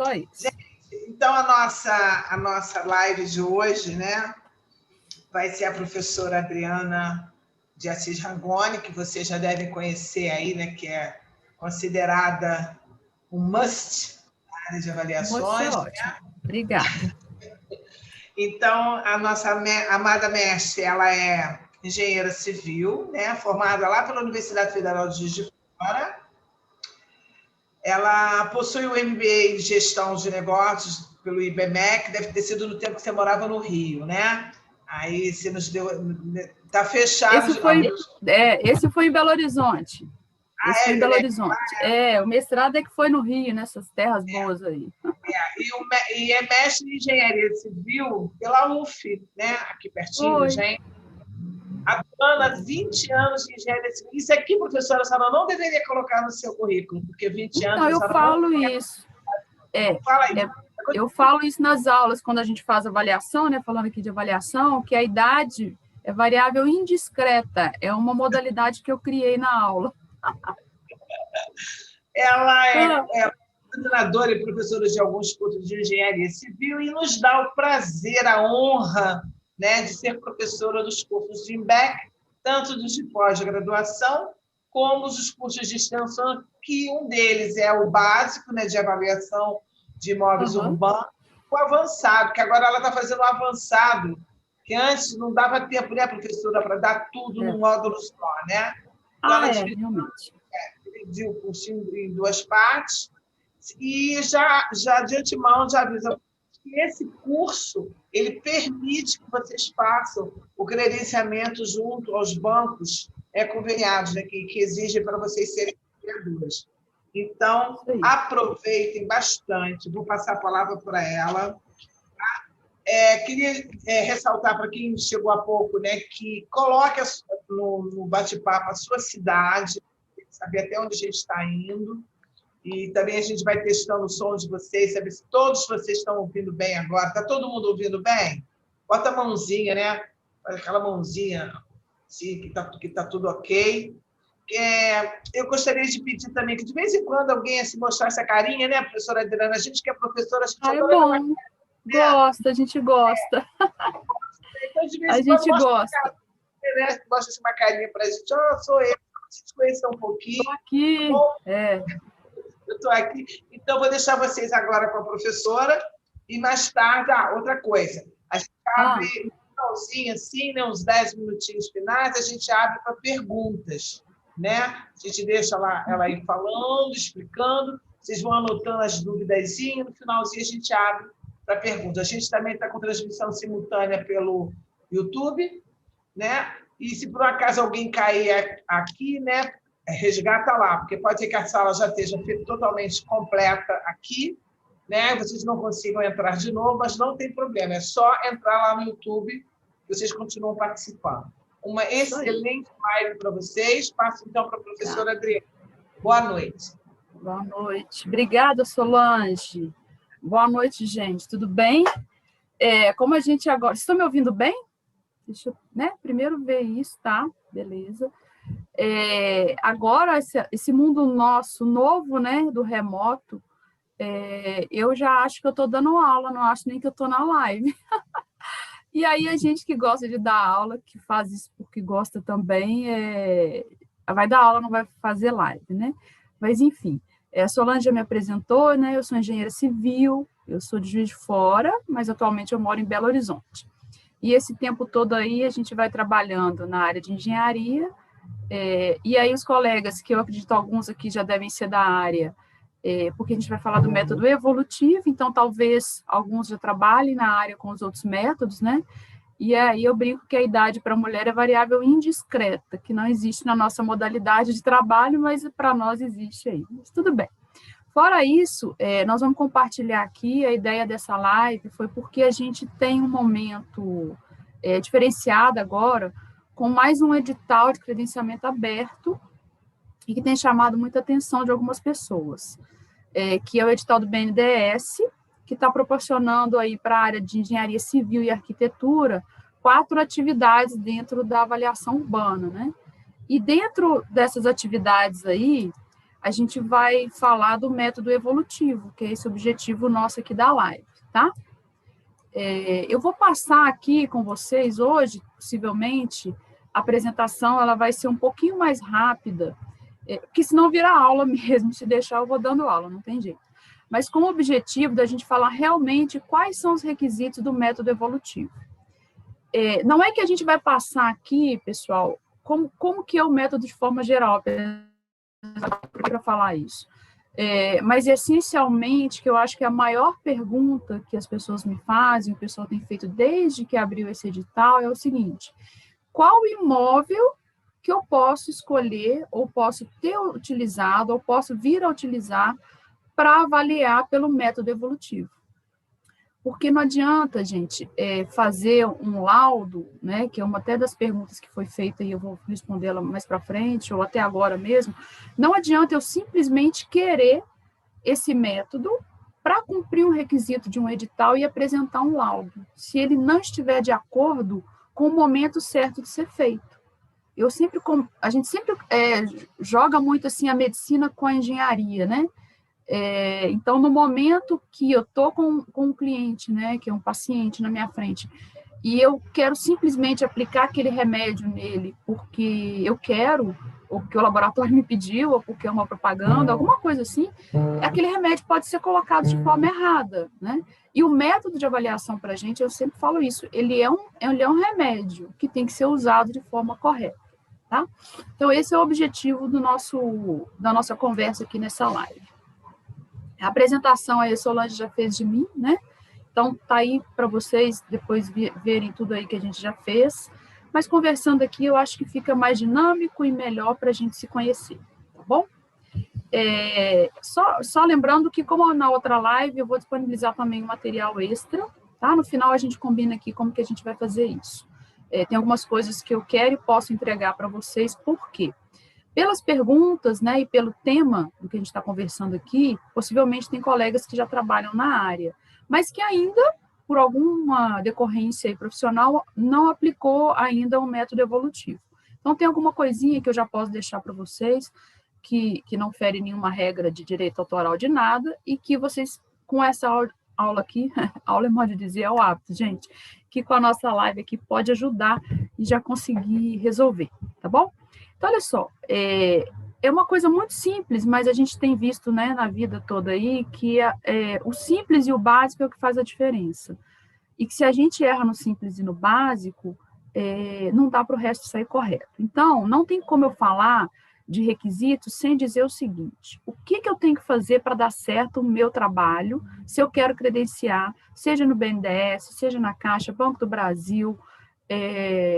Só isso. Então, a nossa live de hoje, né, vai ser a professora Adriana de Assis Rangoni, que vocês já devem conhecer aí, né, que é considerada um must na área de avaliações. Ótimo. Né? Obrigada. Então, a nossa amada mestre, ela é engenheira civil, né, formada lá pela Universidade Federal de Juiz de Fora. Ela possui o MBA em Gestão de Negócios pelo IBMEC, deve ter sido no tempo que você morava no Rio, né? Aí você nos deu... Está fechado. Esse foi em Belo Horizonte. Esse foi em Belo Horizonte. O mestrado é que foi no Rio, nessas terras boas aí. E é mestre em Engenharia Civil pela UF, né? Aqui pertinho, gente. Atuando há 20 anos em Engenharia Civil. Isso aqui, professora, a senhora não deveria colocar no seu currículo, porque 20 anos... Não, eu falo isso. Eu falo isso nas aulas, quando a gente faz avaliação, né? Falando aqui de avaliação, que a idade é variável indiscreta. É uma modalidade que eu criei na aula. Ela é coordenadora e professora de alguns cursos de engenharia civil e nos dá o prazer, a honra, né, de ser professora dos cursos de IMBEC, tanto dos de pós-graduação como dos cursos de extensão, que um deles é o básico, né, de avaliação de imóveis urbanos, o avançado, que agora ela está fazendo o avançado, que antes não dava tempo, né, professora, para dar tudo num módulo só, né? Então, realmente. Dividiu o cursinho em duas partes e já de antemão já avisa que esse curso ele permite que vocês façam o credenciamento junto aos bancos conveniados, né, que exigem para vocês serem vereadores. Então, aproveitem bastante. Vou passar a palavra para ela. Queria ressaltar para quem chegou há pouco, né, que coloque no bate-papo a sua cidade, saber até onde a gente está indo. E também a gente vai testando o som de vocês, saber se todos vocês estão ouvindo bem agora. Está todo mundo ouvindo bem? Bota a mãozinha, né? Aquela mãozinha assim, que tá tudo ok. Eu gostaria de pedir também que, de vez em quando, alguém se mostrasse a carinha, né, professora Adriana? A gente que é professora, a gente adora... bom. Gosta, a gente gosta. Então, de vez a em quando, gente gosta. Mostra uma carinha para a gente. Sou eu. A gente conhecer um pouquinho. Estou aqui. Eu estou aqui. Então, vou deixar vocês agora com a professora e mais tarde, outra coisa. A gente abre um finalzinho, assim, né, uns 10 minutinhos finais, a gente abre para perguntas, né? A gente deixa ela aí falando, explicando, vocês vão anotando as duvidazinhas, no finalzinho a gente abre para perguntas. A gente também está com transmissão simultânea pelo YouTube, né? E se por acaso alguém cair aqui, né, resgata lá, porque pode ser que a sala já esteja totalmente completa aqui, né? Vocês não consigam entrar de novo, mas não tem problema, é só entrar lá no YouTube e vocês continuam participando. Uma excelente live para vocês. Passo então para a professora Adriana. Boa noite. Boa noite. Obrigada, Solange. Boa noite, gente. Tudo bem? Como a gente agora... Estão me ouvindo bem? Deixa eu, né, primeiro ver isso, tá? Beleza. Agora, esse mundo nosso novo, né, do remoto, eu já acho que eu estou dando aula, não acho nem que eu estou na live. E aí, a gente que gosta de dar aula, que faz isso porque gosta também, vai dar aula, não vai fazer live, né? Mas, enfim, a Solange já me apresentou, né? Eu sou engenheira civil, eu sou de Juiz de Fora, mas atualmente eu moro em Belo Horizonte. E esse tempo todo aí, a gente vai trabalhando na área de engenharia, e aí os colegas, que eu acredito alguns aqui já devem ser da área, porque a gente vai falar do método evolutivo, então talvez alguns já trabalhem na área com os outros métodos, né? E aí eu brinco que a idade para a mulher é variável indiscreta, que não existe na nossa modalidade de trabalho, mas para nós existe aí. Mas tudo bem. Fora isso, nós vamos compartilhar aqui, a ideia dessa live foi porque a gente tem um momento diferenciado agora, com mais um edital de credenciamento aberto, e que tem chamado muita atenção de algumas pessoas, que é o edital do BNDES, que está proporcionando aí para a área de engenharia civil e arquitetura 4 atividades dentro da avaliação urbana, né? E dentro dessas atividades aí, a gente vai falar do método evolutivo, que é esse objetivo nosso aqui da live, tá? Eu vou passar aqui com vocês hoje, possivelmente, a apresentação ela vai ser um pouquinho mais rápida, porque senão vira aula mesmo, se deixar eu vou dando aula, não tem jeito. Mas com o objetivo da gente falar realmente quais são os requisitos do método evolutivo. Não é que a gente vai passar aqui, pessoal, como que é o método de forma geral, para falar isso. Mas, essencialmente, que eu acho que a maior pergunta que as pessoas me fazem, o pessoal tem feito desde que abriu esse edital, é o seguinte: qual imóvel que eu posso escolher, ou posso ter utilizado, ou posso vir a utilizar para avaliar pelo método evolutivo? Porque não adianta, gente, fazer um laudo, né, que é uma até das perguntas que foi feita e eu vou respondê-la mais para frente, ou até agora mesmo, não adianta eu simplesmente querer esse método para cumprir um requisito de um edital e apresentar um laudo, se ele não estiver de acordo com o momento certo de ser feito. A gente sempre joga muito assim a medicina com a engenharia, né? Então, no momento que eu estou com um cliente, né, que é um paciente na minha frente, e eu quero simplesmente aplicar aquele remédio nele porque eu quero, ou porque o laboratório me pediu, ou porque é uma propaganda, alguma coisa assim, aquele remédio pode ser colocado de forma errada, né? E o método de avaliação para a gente, eu sempre falo isso, ele é um remédio que tem que ser usado de forma correta, tá? Então, esse é o objetivo da nossa conversa aqui nessa live. A apresentação aí a Solange já fez de mim, né? Então, tá aí para vocês depois verem tudo aí que a gente já fez. Mas conversando aqui, eu acho que fica mais dinâmico e melhor para a gente se conhecer, tá bom? Só lembrando que, como na outra live, eu vou disponibilizar também um material extra, tá? No final, a gente combina aqui como que a gente vai fazer isso. Tem algumas coisas que eu quero e posso entregar para vocês, por quê? Pelas perguntas, né, e pelo tema do que a gente está conversando aqui, possivelmente tem colegas que já trabalham na área, mas que ainda, por alguma decorrência profissional, não aplicou ainda o método evolutivo. Então, tem alguma coisinha que eu já posso deixar para vocês, que não fere nenhuma regra de direito autoral de nada, e que vocês, com essa aula aqui, aula é modo de dizer, é o hábito, gente, que com a nossa live aqui pode ajudar e já conseguir resolver, tá bom? Então, olha só, é uma coisa muito simples, mas a gente tem visto, né, na vida toda aí que o simples e o básico é o que faz a diferença. E que se a gente erra no simples e no básico, não dá para o resto sair correto. Então, não tem como eu falar de requisitos sem dizer o seguinte: o que eu tenho que fazer para dar certo o meu trabalho, se eu quero credenciar, seja no BNDES, seja na Caixa, Banco do Brasil,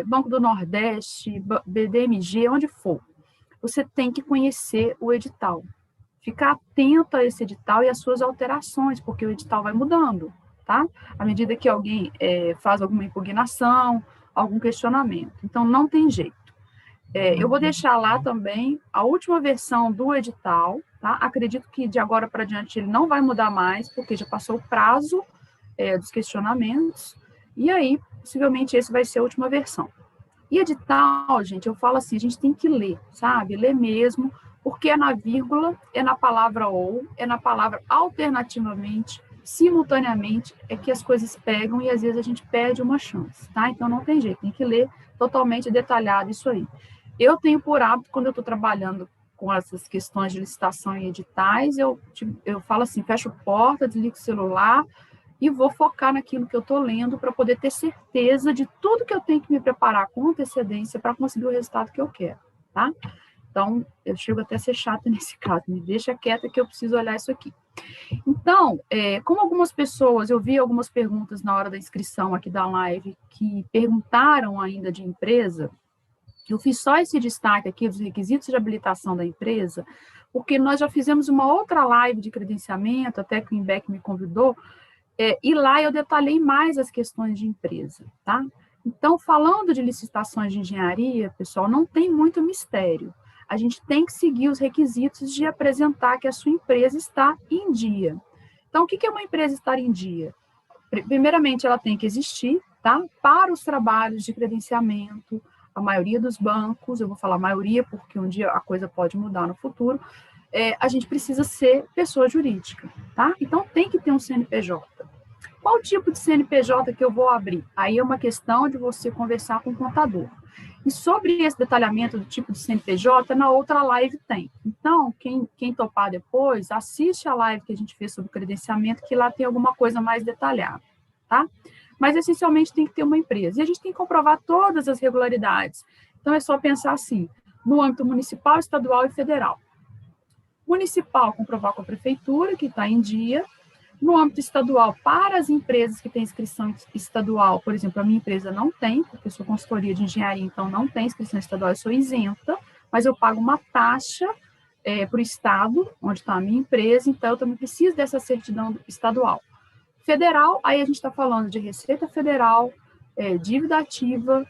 Banco do Nordeste, BDMG, onde for. Você tem que conhecer o edital. Ficar atento a esse edital e às suas alterações, porque o edital vai mudando, tá? À medida que alguém faz alguma impugnação, algum questionamento. Então, não tem jeito. Eu vou deixar lá também a última versão do edital, tá? Acredito que de agora para diante ele não vai mudar mais, porque já passou o prazo dos questionamentos, e aí, possivelmente, esse vai ser a última versão. E edital, gente, eu falo assim, a gente tem que ler, sabe? Ler mesmo, porque é na vírgula, é na palavra ou, é na palavra alternativamente, simultaneamente, é que as coisas pegam e às vezes a gente perde uma chance, tá? Então não tem jeito, tem que ler totalmente detalhado isso aí. Eu tenho por hábito, quando eu estou trabalhando com essas questões de licitação e editais, eu falo assim, fecho porta, desligo o celular, e vou focar naquilo que eu estou lendo para poder ter certeza de tudo que eu tenho que me preparar com antecedência para conseguir o resultado que eu quero, tá? Então, eu chego até a ser chata nesse caso, me deixa quieta que eu preciso olhar isso aqui. Então, como algumas pessoas, eu vi algumas perguntas na hora da inscrição aqui da live, que perguntaram ainda de empresa, eu fiz só esse destaque aqui dos requisitos de habilitação da empresa, porque nós já fizemos uma outra live de credenciamento, até que o INBEC me convidou, e lá eu detalhei mais as questões de empresa, tá? Então, falando de licitações de engenharia, pessoal, não tem muito mistério. A gente tem que seguir os requisitos de apresentar que a sua empresa está em dia. Então, o que é uma empresa estar em dia? Primeiramente, ela tem que existir, tá? Para os trabalhos de credenciamento, a maioria dos bancos, eu vou falar maioria porque um dia a coisa pode mudar no futuro, a gente precisa ser pessoa jurídica, tá? Então, tem que ter um CNPJ. Qual tipo de CNPJ que eu vou abrir? Aí é uma questão de você conversar com o contador. E sobre esse detalhamento do tipo de CNPJ, na outra live tem. Então, quem topar depois, assiste a live que a gente fez sobre credenciamento, que lá tem alguma coisa mais detalhada, tá? Mas, essencialmente, tem que ter uma empresa. E a gente tem que comprovar todas as regularidades. Então, é só pensar assim, no âmbito municipal, estadual e federal. Municipal, comprovar com a prefeitura, que está em dia. No âmbito estadual, para as empresas que têm inscrição estadual, por exemplo, a minha empresa não tem, porque eu sou consultoria de engenharia, então não tem inscrição estadual, eu sou isenta, mas eu pago uma taxa para o estado, onde está a minha empresa, então eu também preciso dessa certidão estadual. Federal, aí a gente está falando de Receita Federal, dívida ativa,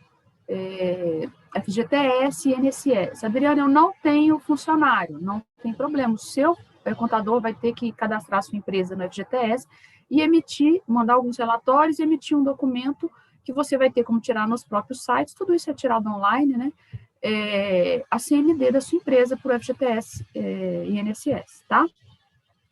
FGTS e INSS. Adriana, eu não tenho funcionário, não tem problema, o seu contador vai ter que cadastrar sua empresa no FGTS e mandar alguns relatórios e emitir um documento que você vai ter como tirar nos próprios sites, tudo isso é tirado online, né? A CND da sua empresa para o FGTS e INSS, tá?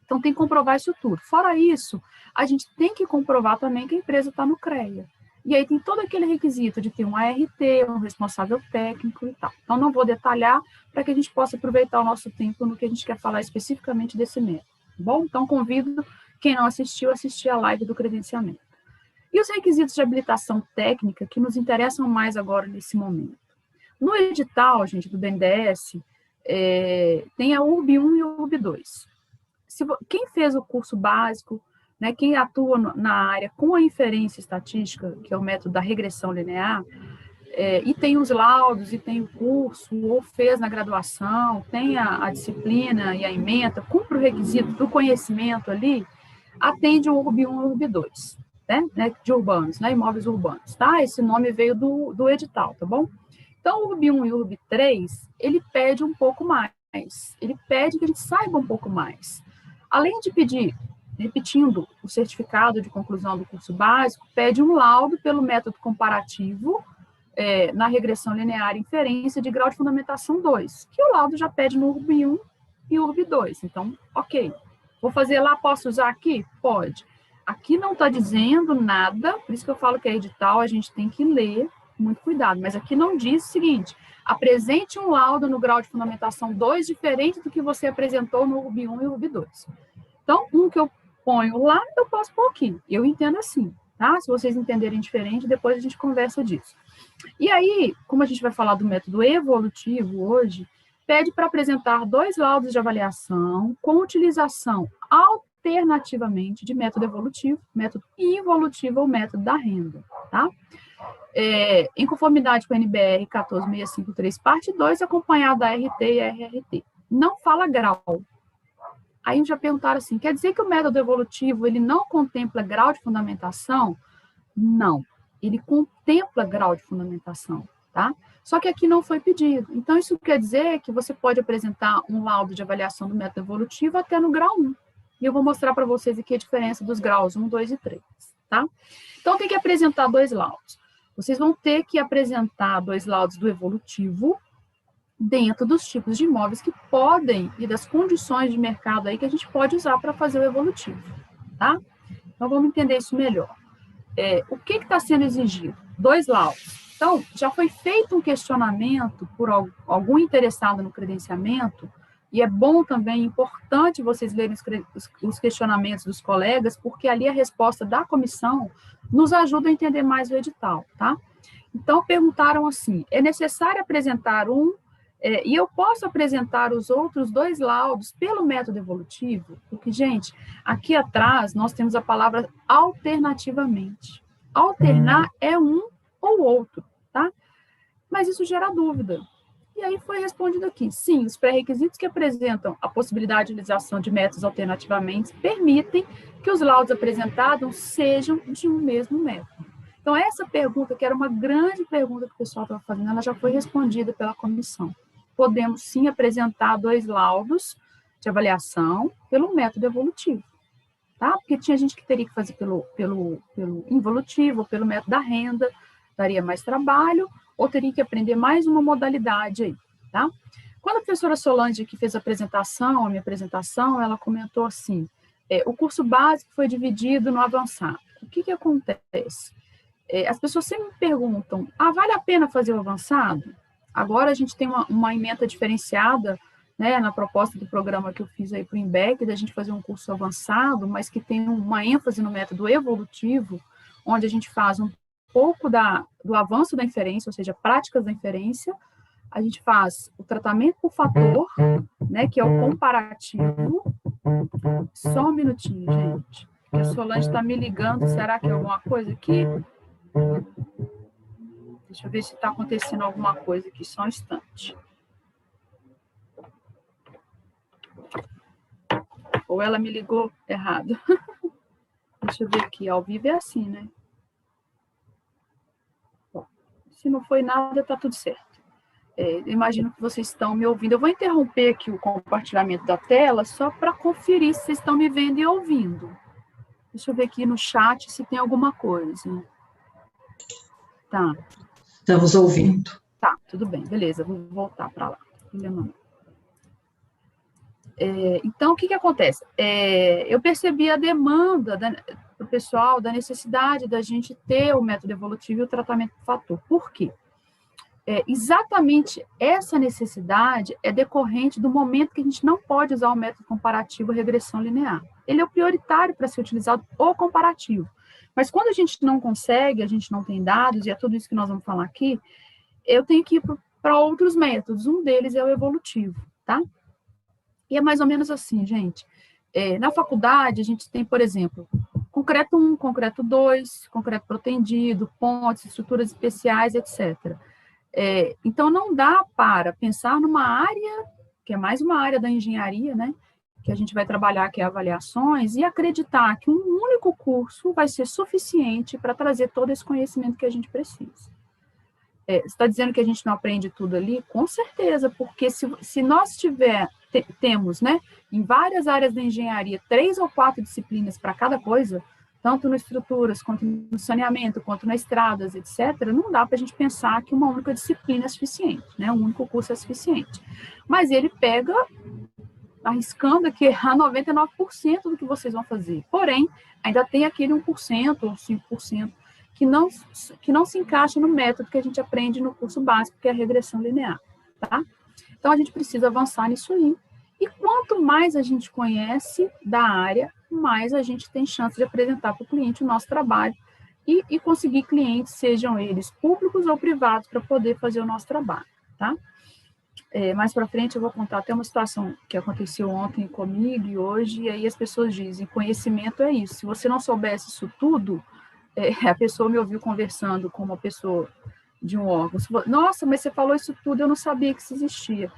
Então, tem que comprovar isso tudo. Fora isso, a gente tem que comprovar também que a empresa está no CREA. E aí tem todo aquele requisito de ter um ART, um responsável técnico e tal. Então, não vou detalhar para que a gente possa aproveitar o nosso tempo no que a gente quer falar especificamente desse método. Bom, então convido quem não assistiu a assistir a live do credenciamento. E os requisitos de habilitação técnica que nos interessam mais agora nesse momento. No edital, gente, do BNDES, tem a URB1 e a URB2. Quem fez o curso básico, né, quem atua na área com a inferência estatística, que é o método da regressão linear, e tem os laudos, e tem o curso, ou fez na graduação, tem a disciplina e a ementa, cumpre o requisito do conhecimento ali, atende o URB1 e o URB2, né, de urbanos, né, imóveis urbanos, tá? Esse nome veio do edital, tá bom? Então, o URB1 e o URB3, ele pede um pouco mais, ele pede que a gente saiba um pouco mais. Além de pedir, repetindo, o certificado de conclusão do curso básico, pede um laudo pelo método comparativo na regressão linear e inferência de grau de fundamentação 2, que o laudo já pede no URB1 e URB2. Então, ok. Vou fazer lá, posso usar aqui? Pode. Aqui não está dizendo nada, por isso que eu falo que é edital, a gente tem que ler, muito cuidado, mas aqui não diz o seguinte, apresente um laudo no grau de fundamentação 2 diferente do que você apresentou no URB1 e URB2. Então, um que eu ponho lá, eu posso pôr aqui. Eu entendo assim, tá? Se vocês entenderem diferente, depois a gente conversa disso. E aí, como a gente vai falar do método evolutivo hoje, pede para apresentar 2 laudos de avaliação com utilização alternativamente de método evolutivo, método involutivo ou método da renda, tá? Em conformidade com a NBR 14653, parte 2, acompanhado da RT e RRT. Não fala grau. Aí já perguntaram assim, quer dizer que o método evolutivo ele não contempla grau de fundamentação? Não, ele contempla grau de fundamentação, tá? Só que aqui não foi pedido. Então, isso quer dizer que você pode apresentar um laudo de avaliação do método evolutivo até no grau 1. E eu vou mostrar para vocês aqui a diferença dos graus 1, 2 e 3, tá? Então, tem que apresentar 2 laudos. Vocês vão ter que apresentar 2 laudos do evolutivo dentro dos tipos de imóveis que podem e das condições de mercado aí que a gente pode usar para fazer o evolutivo, tá? Então, vamos entender isso melhor. O que está sendo exigido? 2 laudos. Então, já foi feito um questionamento por algum interessado no credenciamento, e é bom também, importante vocês lerem os questionamentos dos colegas, porque ali a resposta da comissão nos ajuda a entender mais o edital, tá? Então, perguntaram assim, é necessário apresentar e eu posso apresentar os outros 2 laudos pelo método evolutivo? Porque, gente, aqui atrás nós temos a palavra alternativamente. Alternar é um ou outro, tá? Mas isso gera dúvida. E aí foi respondido aqui, sim, os pré-requisitos que apresentam a possibilidade de utilização de métodos alternativamente permitem que os laudos apresentados sejam de um mesmo método. Então, essa pergunta, que era uma grande pergunta que o pessoal estava fazendo, ela já foi respondida pela comissão. Podemos, sim, apresentar 2 laudos de avaliação pelo método evolutivo, tá? Porque tinha gente que teria que fazer pelo involutivo, ou pelo método da renda, daria mais trabalho, ou teria que aprender mais uma modalidade aí, tá? Quando a professora Solange, que fez a minha apresentação, ela comentou assim, o curso básico foi dividido no avançado. O que que acontece? As pessoas sempre me perguntam, vale a pena fazer o avançado? Agora a gente tem uma ementa diferenciada, né, na proposta do programa que eu fiz aí para o IMBEC, da gente fazer um curso avançado, mas que tem uma ênfase no método evolutivo, onde a gente faz um pouco do avanço da inferência, ou seja, práticas da inferência, a gente faz o tratamento por fator, né, que é o comparativo. Só um minutinho, gente, que a Solange está me ligando, será que é alguma coisa aqui? Deixa eu ver se está acontecendo alguma coisa aqui, só um instante. Ou ela me ligou errado. Deixa eu ver aqui, ao vivo é assim, né? Bom, se não foi nada, tá tudo certo. Imagino que vocês estão me ouvindo. Eu vou interromper aqui o compartilhamento da tela só para conferir se vocês estão me vendo e ouvindo. Deixa eu ver aqui no chat se tem alguma coisa. Tá. Estamos ouvindo. Tá, tudo bem, beleza, vou voltar para lá. Então, o que acontece? Eu percebi a demanda do pessoal, da necessidade da gente ter o método evolutivo e o tratamento por fator. Por quê? Exatamente essa necessidade é decorrente do momento que a gente não pode usar o método comparativo regressão linear. Ele é o prioritário para ser utilizado o comparativo. Mas quando a gente não consegue, a gente não tem dados, e é tudo isso que nós vamos falar aqui, eu tenho que ir para outros métodos. Um deles é o evolutivo, tá? E é mais ou menos assim, gente. Na faculdade, a gente tem, por exemplo, concreto 1, concreto 2, concreto protendido, pontes, estruturas especiais, etc. Então, não dá para pensar numa área, que é mais uma área da engenharia, né, que a gente vai trabalhar, que é avaliações, e acreditar que um único curso vai ser suficiente para trazer todo esse conhecimento que a gente precisa. Você está dizendo que a gente não aprende tudo ali? Com certeza, porque se nós temos, né, em várias áreas da engenharia, 3 ou 4 disciplinas para cada coisa, tanto nas estruturas, quanto no saneamento, quanto nas estradas, etc., não dá para a gente pensar que uma única disciplina é suficiente, né? Um único curso é suficiente. Mas ele pega, arriscando aqui, a 99% do que vocês vão fazer. Porém, ainda tem aquele 1% ou 5% que não se encaixa no método que a gente aprende no curso básico, que é a regressão linear, tá? Então, a gente precisa avançar nisso aí. E quanto mais a gente conhece da área, mais a gente tem chance de apresentar para o cliente o nosso trabalho e conseguir clientes, sejam eles públicos ou privados, para poder fazer o nosso trabalho, tá? Mais para frente eu vou contar até uma situação que aconteceu ontem comigo e hoje, e aí as pessoas dizem, conhecimento é isso. Se você não soubesse isso tudo, a pessoa me ouviu conversando com uma pessoa de um órgão. Nossa, mas você falou isso tudo, eu não sabia que isso existia.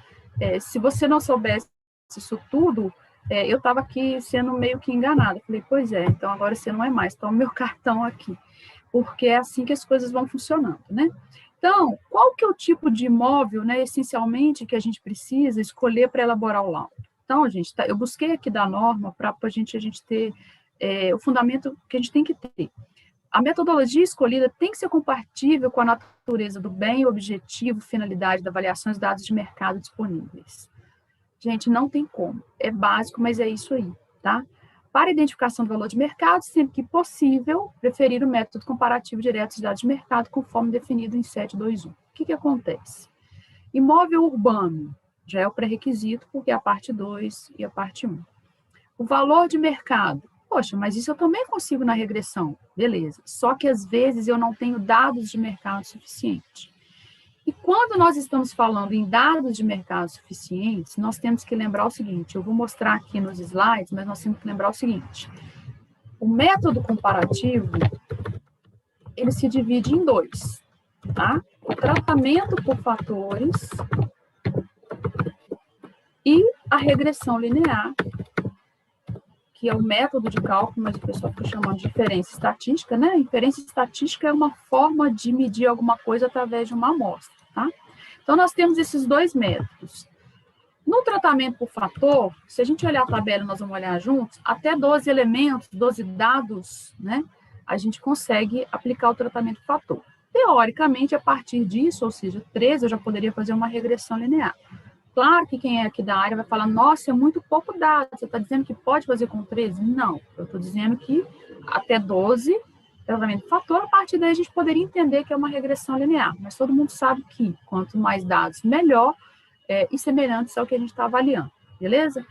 Se você não soubesse isso tudo, eu estava aqui sendo meio que enganada. Falei, pois é, então agora você não é mais, toma meu cartão aqui. Porque é assim que as coisas vão funcionando, né? Então, qual que é o tipo de imóvel, né, essencialmente, que a gente precisa escolher para elaborar o laudo? Então, gente, eu busquei aqui da norma para a gente ter o fundamento que a gente tem que ter. A metodologia escolhida tem que ser compatível com a natureza do bem, objetivo, finalidade da avaliação dos dados de mercado disponíveis. Gente, não tem como. É básico, mas é isso aí, tá? Para a identificação do valor de mercado, sempre que possível, preferir o método comparativo direto de dados de mercado, conforme definido em 721. O que acontece? Imóvel urbano já é o pré-requisito, porque é a parte 2 e a parte 1. O valor de mercado. Poxa, mas isso eu também consigo na regressão. Beleza. Só que, às vezes, eu não tenho dados de mercado suficiente. E quando nós estamos falando em dados de mercado suficientes, nós temos que lembrar o seguinte, eu vou mostrar aqui nos slides, mas nós temos que lembrar o seguinte, o método comparativo, ele se divide em 2, tá? O tratamento por fatores e a regressão linear, que é o método de cálculo, mas o pessoal fica chamando de inferência estatística, né? Inferência estatística é uma forma de medir alguma coisa através de uma amostra, tá? Então, nós temos esses 2 métodos. No tratamento por fator, se a gente olhar a tabela, nós vamos olhar juntos, até 12 elementos, 12 dados, né? A gente consegue aplicar o tratamento por fator. Teoricamente, a partir disso, ou seja, 13, eu já poderia fazer uma regressão linear. Claro que quem é aqui da área vai falar, nossa, é muito pouco dado, você está dizendo que pode fazer com 13? Não, eu estou dizendo que até 12, tratamento de fator, a partir daí a gente poderia entender que é uma regressão linear, mas todo mundo sabe que quanto mais dados, melhor, e semelhantes ao que a gente está avaliando, beleza?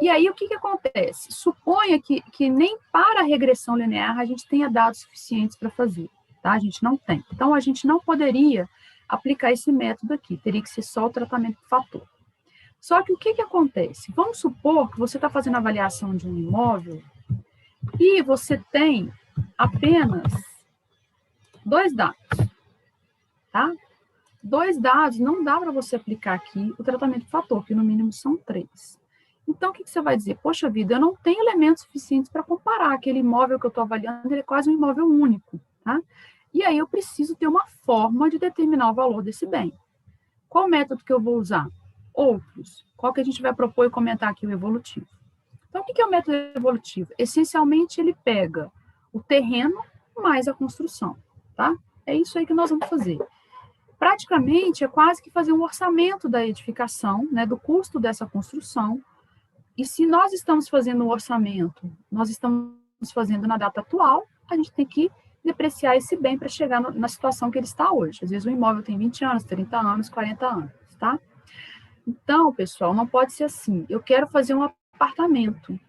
E aí, o que acontece? Suponha que nem para a regressão linear a gente tenha dados suficientes para fazer, tá? A gente não tem. Então, a gente não poderia aplicar esse método aqui, teria que ser só o tratamento do fator. Só que o que acontece? Vamos supor que você está fazendo avaliação de um imóvel e você tem apenas 2 dados, tá? 2 dados, não dá para você aplicar aqui o tratamento do fator, que no mínimo são 3. Então, o que você vai dizer? Poxa vida, eu não tenho elementos suficientes para comparar. Aquele imóvel que eu estou avaliando, ele é quase um imóvel único, tá? E aí eu preciso ter uma forma de determinar o valor desse bem. Qual método que eu vou usar? Outros. Qual que a gente vai propor e comentar aqui? O evolutivo. Então, o que é o método evolutivo? Essencialmente, ele pega o terreno mais a construção, tá? É isso aí que nós vamos fazer. Praticamente, é quase que fazer um orçamento da edificação, né, do custo dessa construção. E se nós estamos fazendo um orçamento, nós estamos fazendo na data atual, a gente tem que depreciar esse bem para chegar na situação que ele está hoje. Às vezes o imóvel tem 20 anos, 30 anos, 40 anos, tá? Então, pessoal, não pode ser assim. Eu quero fazer um apartamento.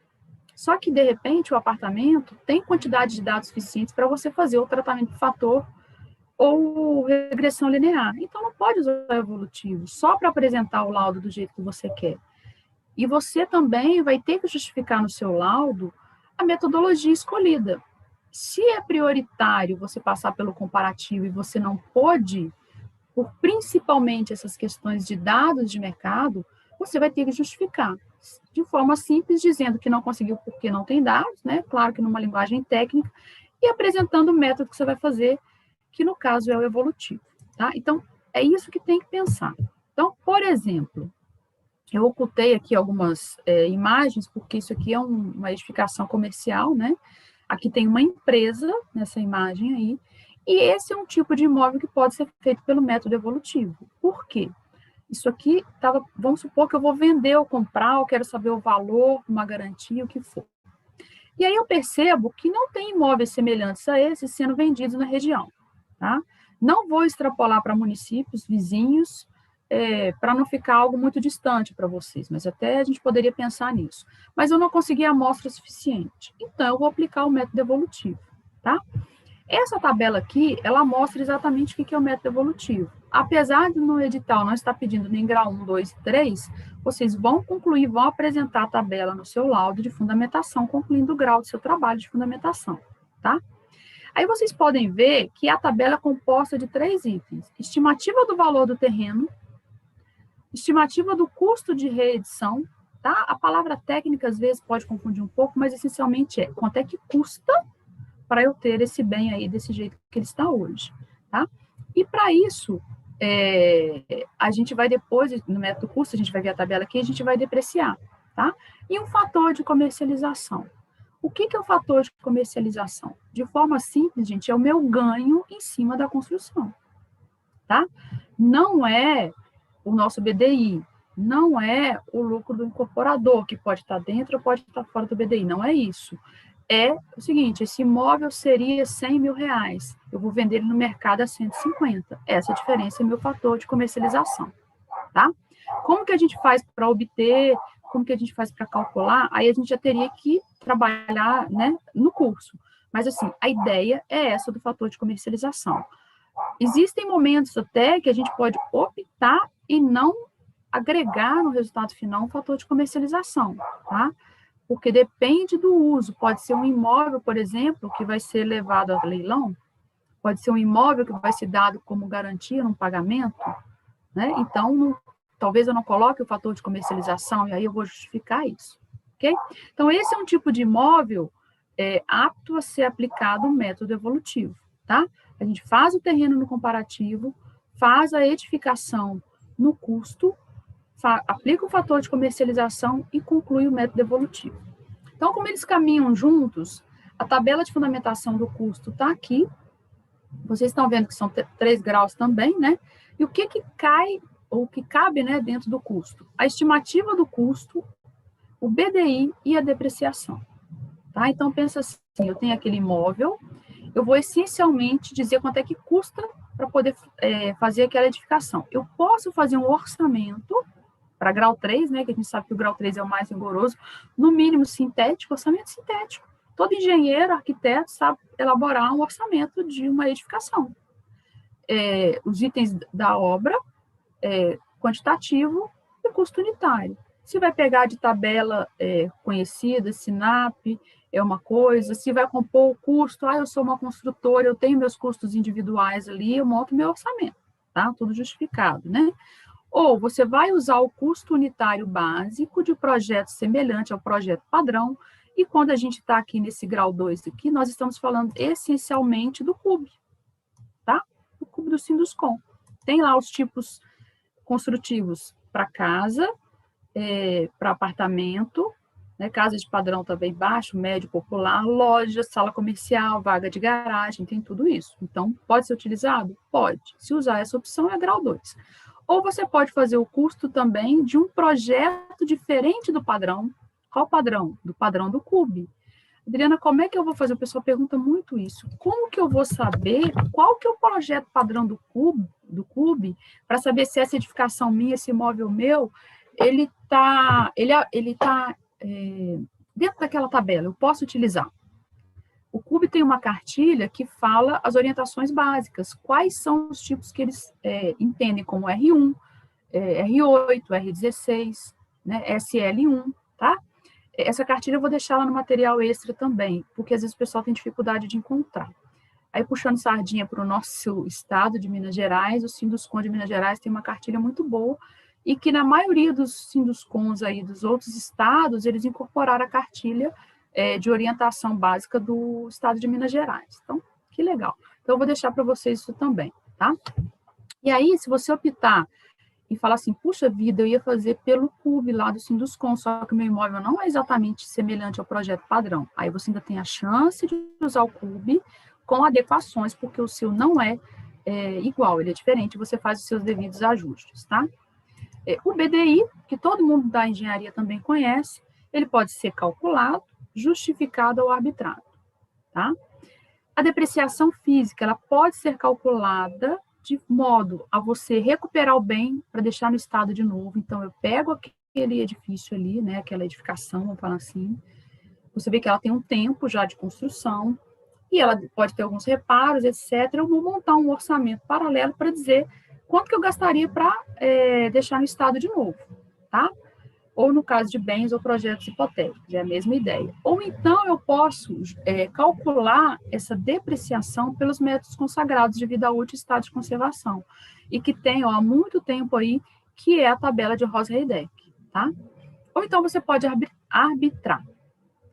Só que, de repente, o apartamento tem quantidade de dados suficientes para você fazer o tratamento de fator ou regressão linear. Então, não pode usar o evolutivo só para apresentar o laudo do jeito que você quer. E você também vai ter que justificar no seu laudo a metodologia escolhida. Se é prioritário você passar pelo comparativo e você não pôde, por principalmente essas questões de dados de mercado, você vai ter que justificar de forma simples, dizendo que não conseguiu porque não tem dados, né? Claro que numa linguagem técnica, e apresentando o método que você vai fazer, que no caso é o evolutivo, tá? Então, é isso que tem que pensar. Então, por exemplo, eu ocultei aqui algumas imagens, porque isso aqui é uma edificação comercial, né? Aqui tem uma empresa nessa imagem aí, e esse é um tipo de imóvel que pode ser feito pelo método evolutivo. Por quê? Isso aqui vamos supor que eu vou vender ou comprar, eu quero saber o valor, uma garantia, o que for. E aí eu percebo que não tem imóveis semelhantes a esse sendo vendidos na região, tá? Não vou extrapolar para municípios vizinhos, para não ficar algo muito distante para vocês, mas até a gente poderia pensar nisso. Mas eu não consegui amostra suficiente, então eu vou aplicar o método evolutivo, tá? Essa tabela aqui, ela mostra exatamente o que é o método evolutivo. Apesar de no edital não estar pedindo nem grau 1, 2 e 3, vocês vão concluir, vão apresentar a tabela no seu laudo de fundamentação, concluindo o grau do seu trabalho de fundamentação, tá? Aí vocês podem ver que a tabela é composta de 3 itens. Estimativa do valor do terreno, estimativa do custo de reedição, tá? A palavra técnica às vezes pode confundir um pouco, mas essencialmente é quanto é que custa para eu ter esse bem aí desse jeito que ele está hoje, tá? E para isso, a gente vai depois, no método custo, a gente vai ver a tabela aqui, a gente vai depreciar, tá? E um fator de comercialização. O que é o fator de comercialização? De forma simples, gente, é o meu ganho em cima da construção, tá? Não é o nosso BDI, não é o lucro do incorporador, que pode estar dentro ou pode estar fora do BDI, não é isso. É o seguinte, esse imóvel seria 100 mil reais, eu vou vender ele no mercado a 150, essa diferença é meu fator de comercialização, tá? Como que a gente faz para obter, como que a gente faz para calcular, aí a gente já teria que trabalhar, né, no curso, mas assim, a ideia é essa do fator de comercialização. Existem momentos até que a gente pode optar e não agregar no resultado final um fator de comercialização, tá? Porque depende do uso. Pode ser um imóvel, por exemplo, que vai ser levado a leilão, pode ser um imóvel que vai ser dado como garantia num pagamento, né? Então, talvez eu não coloque o fator de comercialização e aí eu vou justificar isso, ok? Então, esse é um tipo de imóvel apto a ser aplicado o método evolutivo, tá? A gente faz o terreno no comparativo, faz a edificação no custo, aplica o fator de comercialização e conclui o método evolutivo. Então, como eles caminham juntos, a tabela de fundamentação do custo está aqui. Vocês estão vendo que são 3 graus também, né? E o que cai ou que cabe, né, dentro do custo? A estimativa do custo, o BDI e a depreciação. Tá? Então, pensa assim, eu tenho aquele imóvel, eu vou essencialmente dizer quanto é que custa para poder fazer aquela edificação. Eu posso fazer um orçamento para grau 3, né, que a gente sabe que o grau 3 é o mais rigoroso, no mínimo sintético, orçamento sintético. Todo engenheiro, arquiteto sabe elaborar um orçamento de uma edificação. Os itens da obra, quantitativo e custo unitário. Se vai pegar de tabela conhecida, SINAP, é uma coisa. Se vai compor o custo, eu sou uma construtora, eu tenho meus custos individuais ali, eu monto meu orçamento, tá? Tudo justificado, né? Ou você vai usar o custo unitário básico de projeto semelhante ao projeto padrão, e quando a gente está aqui nesse grau 2 aqui, nós estamos falando essencialmente do CUB, tá? O CUB do Sinduscon. Tem lá os tipos construtivos para casa, para apartamento, né, casa de padrão também baixo, médio, popular, loja, sala comercial, vaga de garagem, tem tudo isso. Então, pode ser utilizado? Pode. Se usar essa opção, é grau 2. Ou você pode fazer o custo também de um projeto diferente do padrão. Qual padrão? Do padrão do CUB. Adriana, como é que eu vou fazer? O pessoal pergunta muito isso. Como que eu vou saber qual que é o projeto padrão do CUB, para saber se essa edificação minha, esse imóvel meu, ele tá dentro daquela tabela, eu posso utilizar. O CUB tem uma cartilha que fala as orientações básicas, quais são os tipos que eles entendem como R1, R8, R16, né, SL1, tá? Essa cartilha eu vou deixar lá no material extra também, porque às vezes o pessoal tem dificuldade de encontrar. Aí, puxando sardinha para o nosso estado de Minas Gerais, o Sinduscon de Minas Gerais tem uma cartilha muito boa, e que na maioria dos Sinduscons aí dos outros estados, eles incorporaram a cartilha de orientação básica do estado de Minas Gerais. Então, que legal. Então, eu vou deixar para vocês isso também, tá? E aí, se você optar e falar assim, puxa vida, eu ia fazer pelo CUB lá do Sinduscon, só que o meu imóvel não é exatamente semelhante ao projeto padrão. Aí você ainda tem a chance de usar o CUB com adequações, porque o seu não é igual, ele é diferente, você faz os seus devidos ajustes, tá? O BDI, que todo mundo da engenharia também conhece, ele pode ser calculado, justificado ou arbitrado, tá? A depreciação física, ela pode ser calculada de modo a você recuperar o bem para deixar no estado de novo. Então, eu pego aquele edifício ali, né, aquela edificação, vamos falar assim, você vê que ela tem um tempo já de construção, e ela pode ter alguns reparos, etc. Eu vou montar um orçamento paralelo para dizer quanto que eu gastaria para deixar no estado de novo, tá? Ou no caso de bens ou projetos hipotéticos, é a mesma ideia. Ou então eu posso calcular essa depreciação pelos métodos consagrados de vida útil e estado de conservação, e que tem há muito tempo aí, que é a tabela de Ross-Heideck, tá? Ou então você pode arbitrar.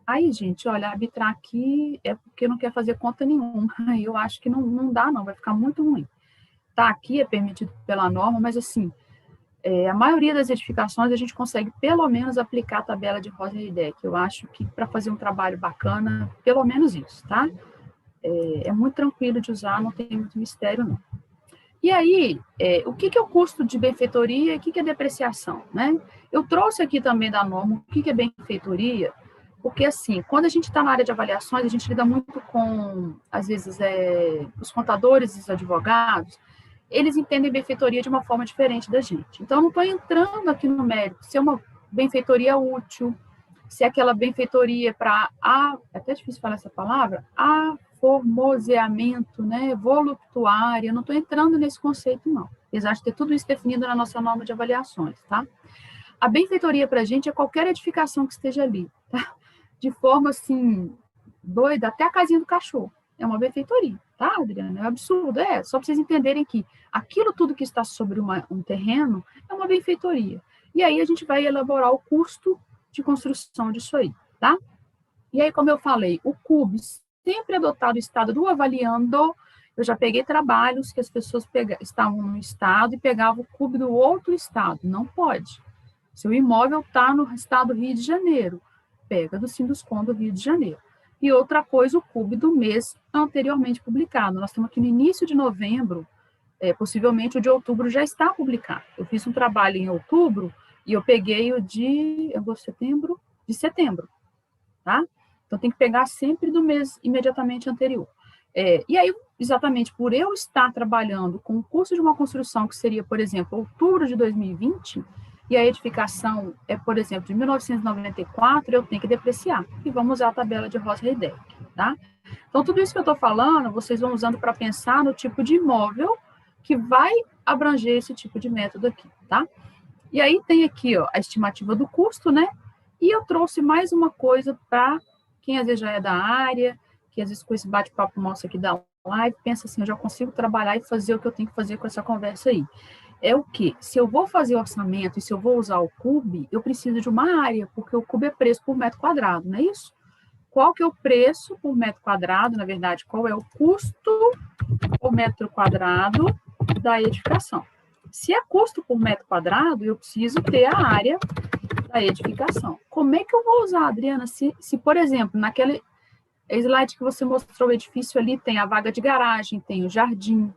Aí, gente, olha, arbitrar aqui é porque não quer fazer conta nenhuma. Aí eu acho que não dá, não, vai ficar muito ruim. Tá, aqui é permitido pela norma, mas assim, a maioria das edificações a gente consegue pelo menos aplicar a tabela de Ross-Heideck. Eu acho que para fazer um trabalho bacana, pelo menos isso, tá? É muito tranquilo de usar, não tem muito mistério, não. E aí, o que é o custo de benfeitoria e o que é depreciação, né? Eu trouxe aqui também da norma o que é benfeitoria, porque, assim, quando a gente está na área de avaliações, a gente lida muito com, às vezes, os contadores e os advogados, eles entendem benfeitoria de uma forma diferente da gente. Então, eu não estou entrando aqui no mérito se é uma benfeitoria útil, se é aquela benfeitoria para, é até difícil falar essa palavra, aformoseamento, né, voluptuária, eu não estou entrando nesse conceito, não. Apesar de ter tudo isso definido na nossa norma de avaliações, tá? A benfeitoria para a gente é qualquer edificação que esteja ali, tá? De forma, assim, doida, até a casinha do cachorro. É uma benfeitoria, tá, Adriana? É um absurdo, só para vocês entenderem que aquilo tudo que está sobre um terreno é uma benfeitoria. E aí a gente vai elaborar o custo de construção disso aí, tá? E aí, como eu falei, o CUB sempre adotado o estado do avaliando. Eu já peguei trabalhos que as pessoas estavam num estado e pegavam o CUB do outro estado. Não pode. Seu imóvel está no estado do Rio de Janeiro, pega do Sinduscon do Rio de Janeiro. E outra coisa, o CUB do mês anteriormente publicado. Nós estamos aqui no início de novembro, possivelmente o de outubro já está publicado. Eu fiz um trabalho em outubro e eu peguei o de setembro, tá? Então, tem que pegar sempre do mês imediatamente anterior. E aí, exatamente por eu estar trabalhando com o custo de uma construção que seria, por exemplo, outubro de 2020, e a edificação é, por exemplo, de 1994, eu tenho que depreciar. E vamos usar a tabela de Ross-Heideck, tá? Então, tudo isso que eu estou falando, vocês vão usando para pensar no tipo de imóvel que vai abranger esse tipo de método aqui, tá? E aí tem aqui, ó, a estimativa do custo, né? E eu trouxe mais uma coisa para quem às vezes já é da área, que às vezes com esse bate-papo nosso aqui da live, pensa assim, eu já consigo trabalhar e fazer o que eu tenho que fazer com essa conversa aí. É o quê? Se eu vou fazer orçamento e se eu vou usar o CUB, eu preciso de uma área, porque o CUB é preço por metro quadrado, não é isso? Qual que é o preço por metro quadrado, na verdade, qual é o custo por metro quadrado da edificação? Se é custo por metro quadrado, eu preciso ter a área da edificação. Como é que eu vou usar, Adriana? Se por exemplo, naquele slide que você mostrou o edifício ali, tem a vaga de garagem, tem o jardim,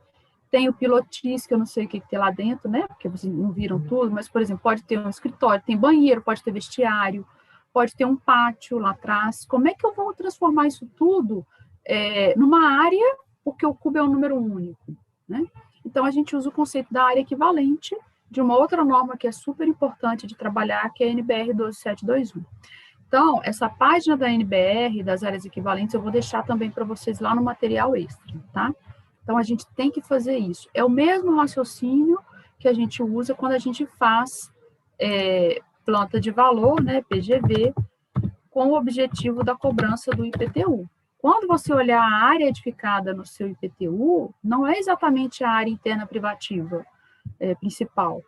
tem o pilotis, que eu não sei o que tem lá dentro, né? Porque vocês não viram tudo, mas, por exemplo, pode ter um escritório, tem banheiro, pode ter vestiário, pode ter um pátio lá atrás. Como é que eu vou transformar isso tudo numa área, porque o cubo é um número único, né? Então, a gente usa o conceito da área equivalente de uma outra norma que é super importante de trabalhar, que é a NBR 12721. Então, essa página da NBR, das áreas equivalentes, eu vou deixar também para vocês lá no material extra, tá? Então, a gente tem que fazer isso. É o mesmo raciocínio que a gente usa quando a gente faz planta de valor, né, PGV, com o objetivo da cobrança do IPTU. Quando você olhar a área edificada no seu IPTU, não é exatamente a área interna privativa principal.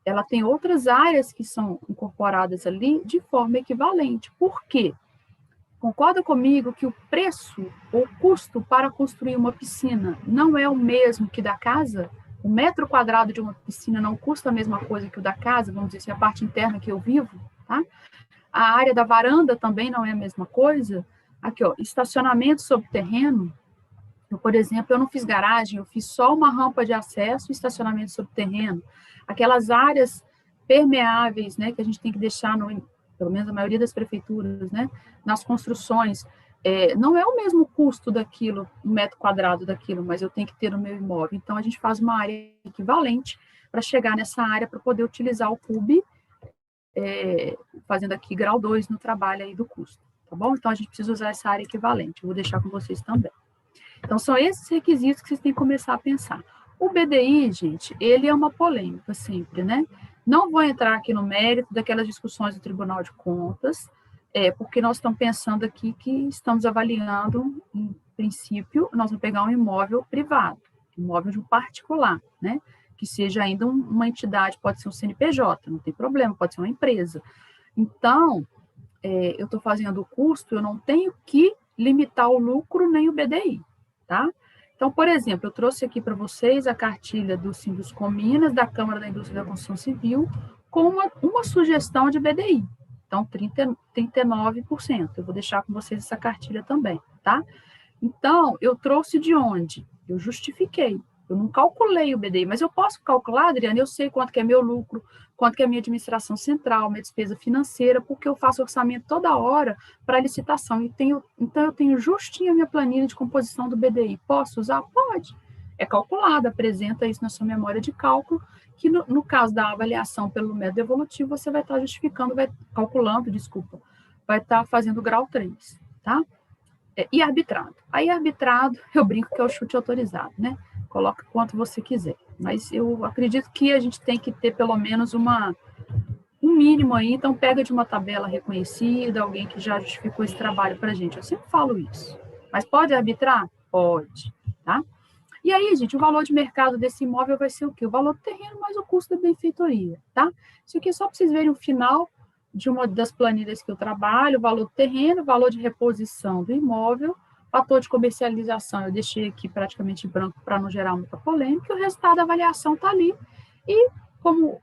Ela tem outras áreas que são incorporadas ali de forma equivalente. Por quê? Concorda comigo que o preço ou custo para construir uma piscina não é o mesmo que da casa? O metro quadrado de uma piscina não custa a mesma coisa que o da casa, vamos dizer assim, a parte interna que eu vivo, tá? A área da varanda também não é a mesma coisa. Aqui, ó, estacionamento sobre terreno. Eu, por exemplo, eu não fiz garagem, eu fiz só uma rampa de acesso e estacionamento sobre terreno. Aquelas áreas permeáveis, né, que a gente tem que deixar, pelo menos a maioria das prefeituras, né, nas construções, não é o mesmo custo daquilo, um metro quadrado daquilo, mas eu tenho que ter no meu imóvel. Então, a gente faz uma área equivalente para chegar nessa área para poder utilizar o CUB, fazendo aqui grau 2 no trabalho aí do custo, tá bom? Então, a gente precisa usar essa área equivalente. Eu vou deixar com vocês também. Então, são esses requisitos que vocês têm que começar a pensar. O BDI, gente, ele é uma polêmica sempre, né? Não vou entrar aqui no mérito daquelas discussões do Tribunal de Contas, porque nós estamos pensando aqui que estamos avaliando, em princípio, nós vamos pegar um imóvel privado, imóvel de um particular, né? Que seja ainda uma entidade, pode ser um CNPJ, não tem problema, pode ser uma empresa. Então, eu estou fazendo o custo, eu não tenho que limitar o lucro nem o BDI, tá? Então, por exemplo, eu trouxe aqui para vocês a cartilha do Sinduscom Minas, da Câmara da Indústria da Construção Civil, com uma sugestão de BDI. Então, 39%. Eu vou deixar com vocês essa cartilha também, tá? Então, eu trouxe de onde? Eu justifiquei. Eu não calculei o BDI, mas eu posso calcular, Adriana, eu sei quanto que é meu lucro, quanto que é a minha administração central, minha despesa financeira, porque eu faço orçamento toda hora para licitação. Então, eu tenho justinho a minha planilha de composição do BDI. Posso usar? Pode. É calculado, apresenta isso na sua memória de cálculo, que no caso da avaliação pelo método evolutivo, você vai estar justificando, vai estar fazendo grau 3, tá? E arbitrado. Aí, arbitrado, eu brinco que é o chute autorizado, né? Coloca quanto você quiser. Mas eu acredito que a gente tem que ter pelo menos um mínimo aí, então pega de uma tabela reconhecida, alguém que já justificou esse trabalho para a gente. Eu sempre falo isso. Mas pode arbitrar? Pode, tá? E aí, gente, o valor de mercado desse imóvel vai ser o quê? O valor do terreno mais o custo da benfeitoria, tá? Isso aqui é só para vocês verem o final de uma das planilhas que eu trabalho, o valor do terreno, valor de reposição do imóvel, fator de comercialização, eu deixei aqui praticamente branco para não gerar muita polêmica, e o resultado da avaliação está ali. E como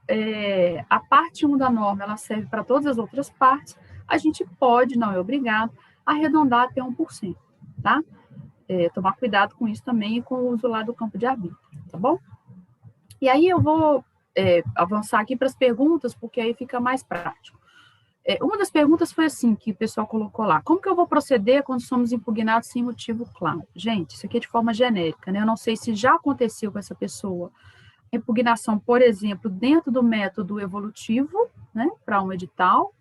a parte 1 da norma, ela serve para todas as outras partes, a gente pode, não é obrigado, arredondar até 1%, tá? Tomar cuidado com isso também e com o uso lá do campo de arbítrio, tá bom? E aí eu vou avançar aqui para as perguntas, porque aí fica mais prático. Uma das perguntas foi assim, que o pessoal colocou lá: como que eu vou proceder quando somos impugnados sem motivo claro? Gente, isso aqui é de forma genérica, né? Eu não sei se já aconteceu com essa pessoa impugnação, por exemplo, dentro do método evolutivo, né, para um edital,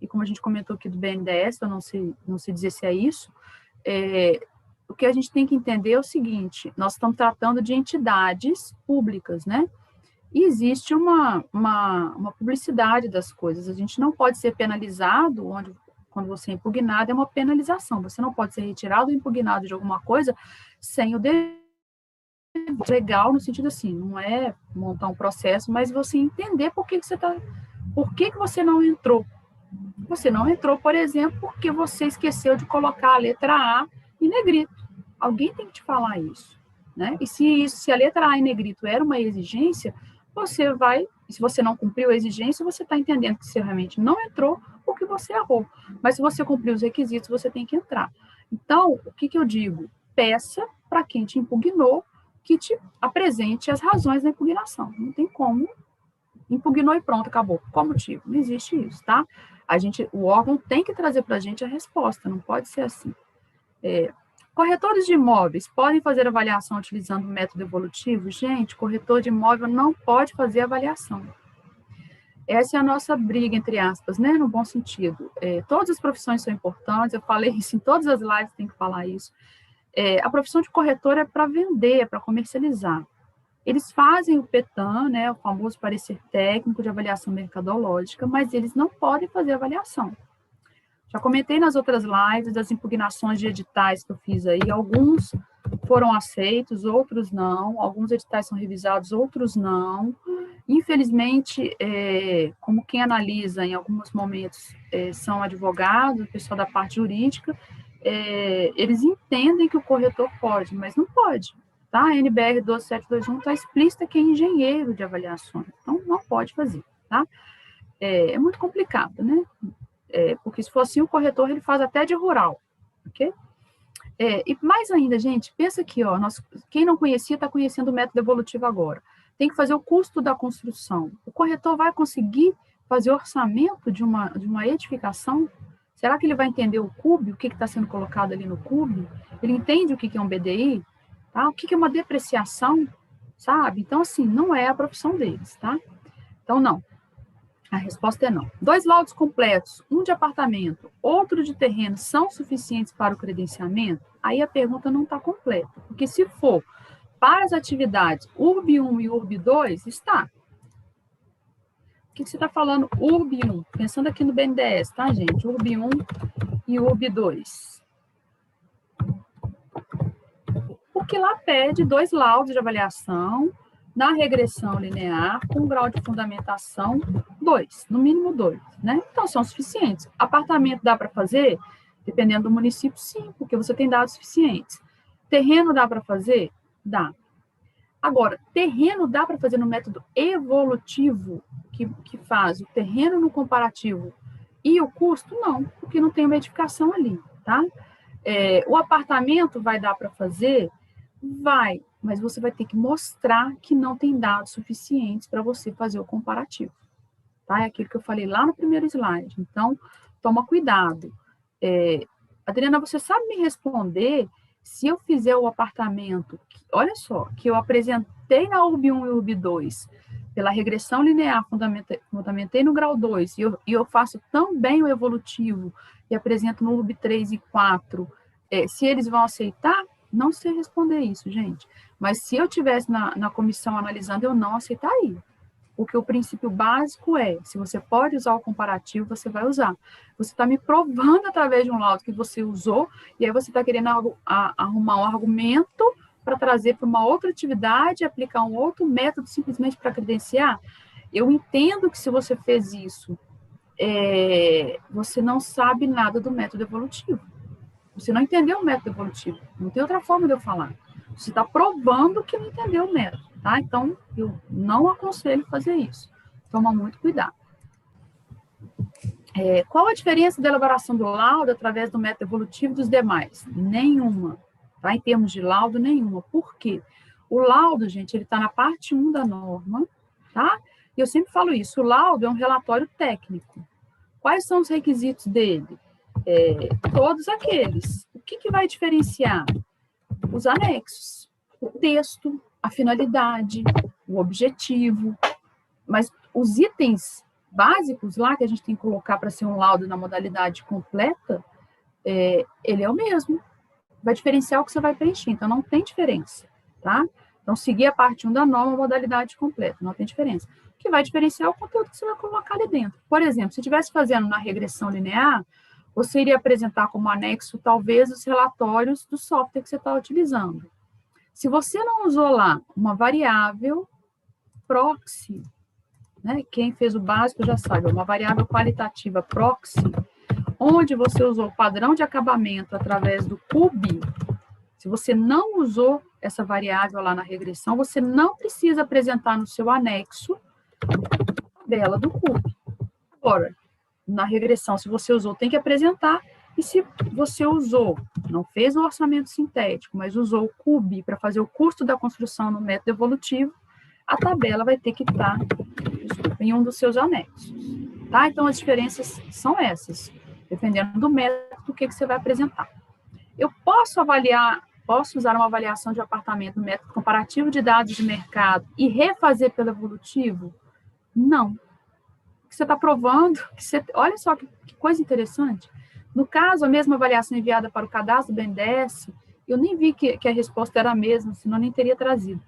e como a gente comentou aqui do BNDES, eu não sei dizer se é isso. O que a gente tem que entender é o seguinte: nós estamos tratando de entidades públicas, né? E existe uma publicidade das coisas. A gente não pode ser penalizado, quando você é impugnado, é uma penalização. Você não pode ser retirado ou impugnado de alguma coisa sem o dever legal, no sentido assim, não é montar um processo, mas você entender por que você não entrou. Você não entrou, por exemplo, porque você esqueceu de colocar a letra A em negrito. Alguém tem que te falar isso, né? E se a letra A em negrito era uma exigência, se você não cumpriu a exigência, você está entendendo que você realmente não entrou porque você errou. Mas se você cumpriu os requisitos, você tem que entrar. Então, o que eu digo? Peça para quem te impugnou que te apresente as razões da impugnação. Não tem como. Impugnou e pronto, acabou. Qual motivo? Não existe isso, tá? O órgão tem que trazer para a gente a resposta, não pode ser assim. Corretores de imóveis podem fazer avaliação utilizando o método evolutivo? Gente, corretor de imóvel não pode fazer avaliação. Essa é a nossa briga, entre aspas, né, no bom sentido. Todas as profissões são importantes, eu falei isso em todas as lives, tem que falar isso. A profissão de corretor é para vender, é para comercializar. Eles fazem o PETAM, né, o famoso parecer técnico de avaliação mercadológica, mas eles não podem fazer avaliação. Já comentei nas outras lives das impugnações de editais que eu fiz aí, alguns foram aceitos, outros não, alguns editais são revisados, outros não. Infelizmente, como quem analisa em alguns momentos são advogados, o pessoal da parte jurídica, eles entendem que o corretor pode, mas não pode. Tá? A NBR 12721 está explícita que é engenheiro de avaliações, então não pode fazer. Tá? É muito complicado, né? Porque se for assim, o corretor ele faz até de rural, ok? E mais ainda, gente, pensa aqui, ó, quem não conhecia está conhecendo o método evolutivo agora. Tem que fazer o custo da construção. O corretor vai conseguir fazer orçamento de uma edificação? Será que ele vai entender o CUB, o que está sendo colocado ali no CUB? Ele entende o que é um BDI? Tá? O que é uma depreciação? Sabe? Então, assim, não é a profissão deles, tá? Então, não. A resposta é não. 2 laudos completos, um de apartamento, outro de terreno, são suficientes para o credenciamento? Aí a pergunta não está completa. Porque se for para as atividades URB 1 e URB 2, está. O que você está falando URB 1? Pensando aqui no BNDES, tá, gente? URB 1 e URB 2. Porque lá pede 2 laudos de avaliação na regressão linear com grau de fundamentação 2, no mínimo 2, né? Então, são suficientes. Apartamento dá para fazer? Dependendo do município, sim, porque você tem dados suficientes. Terreno dá para fazer? Dá. Agora, terreno dá para fazer no método evolutivo, que faz o terreno no comparativo e o custo? Não, porque não tem uma edificação ali, tá? O apartamento vai dar para fazer? Vai, mas você vai ter que mostrar que não tem dados suficientes para você fazer o comparativo. Tá? É aquilo que eu falei lá no primeiro slide. Então, toma cuidado. Adriana, você sabe me responder se eu fizer o apartamento, olha só, que eu apresentei na URB 1 e URB 2, pela regressão linear, fundamentei no grau 2, e eu faço também o evolutivo, e apresento no URB 3 e 4, se eles vão aceitar? Não sei responder isso, gente. Mas se eu tivesse na comissão analisando, eu não aceitaria. Porque o princípio básico é, se você pode usar o comparativo, você vai usar. Você está me provando através de um laudo que você usou, e aí você está querendo arrumar um argumento para trazer para uma outra atividade, aplicar um outro método simplesmente para credenciar. Eu entendo que se você fez isso, você não sabe nada do método evolutivo. Você não entendeu o método evolutivo. Não tem outra forma de eu falar. Você está provando que não entendeu o método, tá? Então, eu não aconselho fazer isso. Toma muito cuidado. Qual a diferença da elaboração do laudo através do método evolutivo dos demais? Nenhuma. Tá? Em termos de laudo, nenhuma. Por quê? O laudo, gente, ele está na parte 1 da norma, tá? E eu sempre falo isso, o laudo é um relatório técnico. Quais são os requisitos dele? Todos aqueles. O que vai diferenciar? Os anexos, o texto, a finalidade, o objetivo. Mas os itens básicos lá, que a gente tem que colocar para ser um laudo na modalidade completa, ele é o mesmo. Vai diferenciar o que você vai preencher, então não tem diferença, tá? Então, seguir a parte 1 da norma, modalidade completa, não tem diferença. O que vai diferenciar é o conteúdo que você vai colocar ali dentro. Por exemplo, se estivesse fazendo na regressão linear, você iria apresentar como anexo, talvez, os relatórios do software que você está utilizando. Se você não usou lá uma variável proxy, né, quem fez o básico já sabe, uma variável qualitativa proxy, onde você usou o padrão de acabamento através do cube, se você não usou essa variável lá na regressão, você não precisa apresentar no seu anexo a tabela do cube. Agora, na regressão, se você usou, tem que apresentar, e se você usou, não fez o orçamento sintético, mas usou o cube para fazer o custo da construção no método evolutivo, a tabela vai ter que estar em um dos seus anexos. Tá? Então, as diferenças são essas, dependendo do método que você vai apresentar. Eu posso usar uma avaliação de apartamento no método comparativo de dados de mercado e refazer pelo evolutivo? Não. Você está provando, olha só que coisa interessante. No caso, a mesma avaliação enviada para o cadastro do BNDES, eu nem vi que a resposta era a mesma, senão nem teria trazido.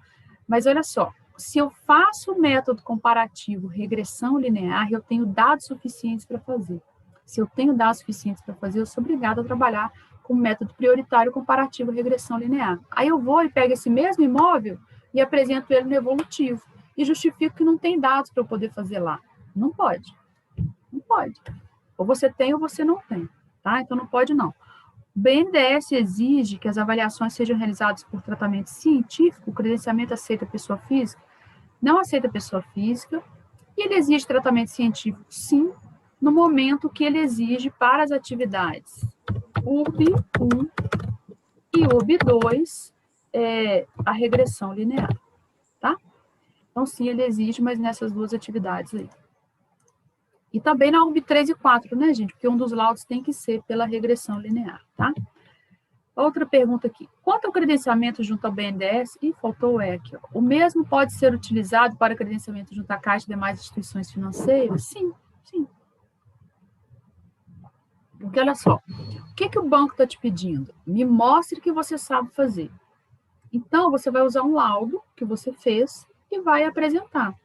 Mas olha só, se eu faço o método comparativo regressão linear, eu tenho dados suficientes para fazer. Se eu tenho dados suficientes para fazer, eu sou obrigada a trabalhar com o método prioritário comparativo regressão linear. Aí eu vou e pego esse mesmo imóvel e apresento ele no evolutivo. E justifico que não tem dados para eu poder fazer lá. Não pode. Não pode. Ou você tem ou você não tem. Tá? Então não pode não. O BNDES exige que as avaliações sejam realizadas por tratamento científico, o credenciamento aceita pessoa física, não aceita pessoa física, e ele exige tratamento científico, sim, no momento que ele exige para as atividades URB1 e URB2, a regressão linear, tá? Então, sim, ele exige, mas nessas duas atividades aí. E também na URB 3 e 4, né, gente? Porque um dos laudos tem que ser pela regressão linear, tá? Outra pergunta aqui. Quanto ao credenciamento junto ao BNDES, faltou o aqui, ó. O mesmo pode ser utilizado para credenciamento junto à Caixa e demais instituições financeiras? Sim, sim. Porque, olha só, o que o banco está te pedindo? Me mostre que você sabe fazer. Então, você vai usar um laudo que você fez e vai apresentar.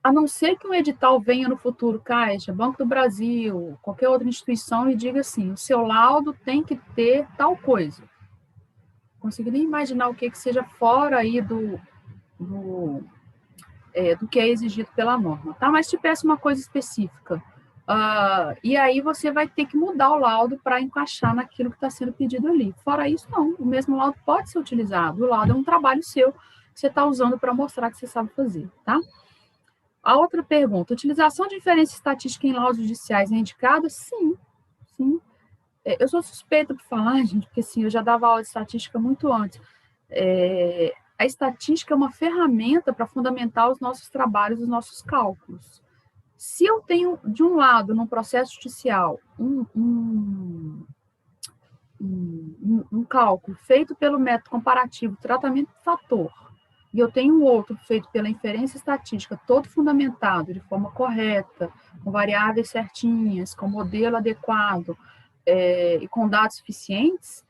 A não ser que um edital venha no futuro, Caixa, Banco do Brasil, qualquer outra instituição, e diga assim, o seu laudo tem que ter tal coisa. Não consigo nem imaginar o que seja fora aí do que é exigido pela norma, tá? Mas te peço uma coisa específica. E aí você vai ter que mudar o laudo para encaixar naquilo que está sendo pedido ali. Fora isso, não. O mesmo laudo pode ser utilizado. O laudo é um trabalho seu que você está usando para mostrar que você sabe fazer, tá? A outra pergunta, utilização de inferência estatística em laudos judiciais é indicada? Sim, sim. Eu sou suspeita por falar, gente, porque assim, eu já dava aula de estatística muito antes. A estatística é uma ferramenta para fundamentar os nossos trabalhos, os nossos cálculos. Se eu tenho, de um lado, num processo judicial, um cálculo feito pelo método comparativo, tratamento do fator, e eu tenho um outro feito pela inferência estatística, todo fundamentado, de forma correta, com variáveis certinhas, com modelo adequado, e com dados suficientes,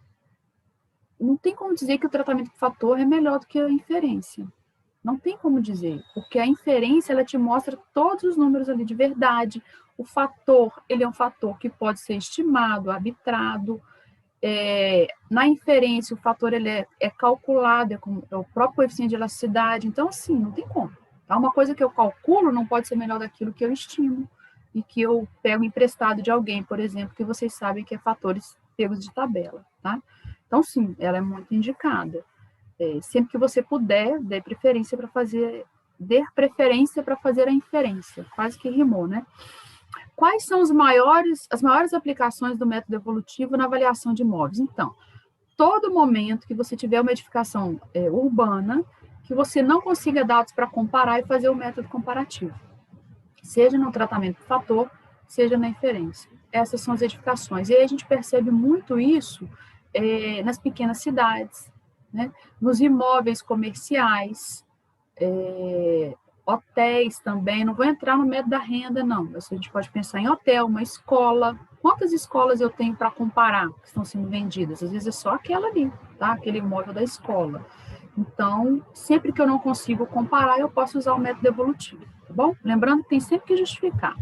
não tem como dizer que o tratamento do fator é melhor do que a inferência. Não tem como dizer, porque a inferência, ela te mostra todos os números ali de verdade. O fator, ele é um fator que pode ser estimado, arbitrado. Na inferência, o fator ele é calculado, é o próprio coeficiente de elasticidade. Então, assim, não tem como. Tá? Uma coisa que eu calculo não pode ser melhor daquilo que eu estimo e que eu pego emprestado de alguém, por exemplo, que vocês sabem que é fatores pegos de tabela. Tá? Então, sim, ela é muito indicada. Sempre que você puder, dê preferência para fazer a inferência. Quase que rimou, né? Quais são as maiores aplicações do método evolutivo na avaliação de imóveis? Então, todo momento que você tiver uma edificação urbana, que você não consiga dados para comparar e fazer o método comparativo, seja no tratamento do fator, seja na inferência. Essas são as edificações. E aí a gente percebe muito isso nas pequenas cidades, né? Nos imóveis comerciais, hotéis também. Não vou entrar no método da renda, não. Mas a gente pode pensar em hotel, uma escola. Quantas escolas eu tenho para comparar que estão sendo vendidas? Às vezes é só aquela ali, tá? Aquele imóvel da escola. Então, sempre que eu não consigo comparar, eu posso usar o método evolutivo, tá bom? Lembrando que tem sempre que justificar.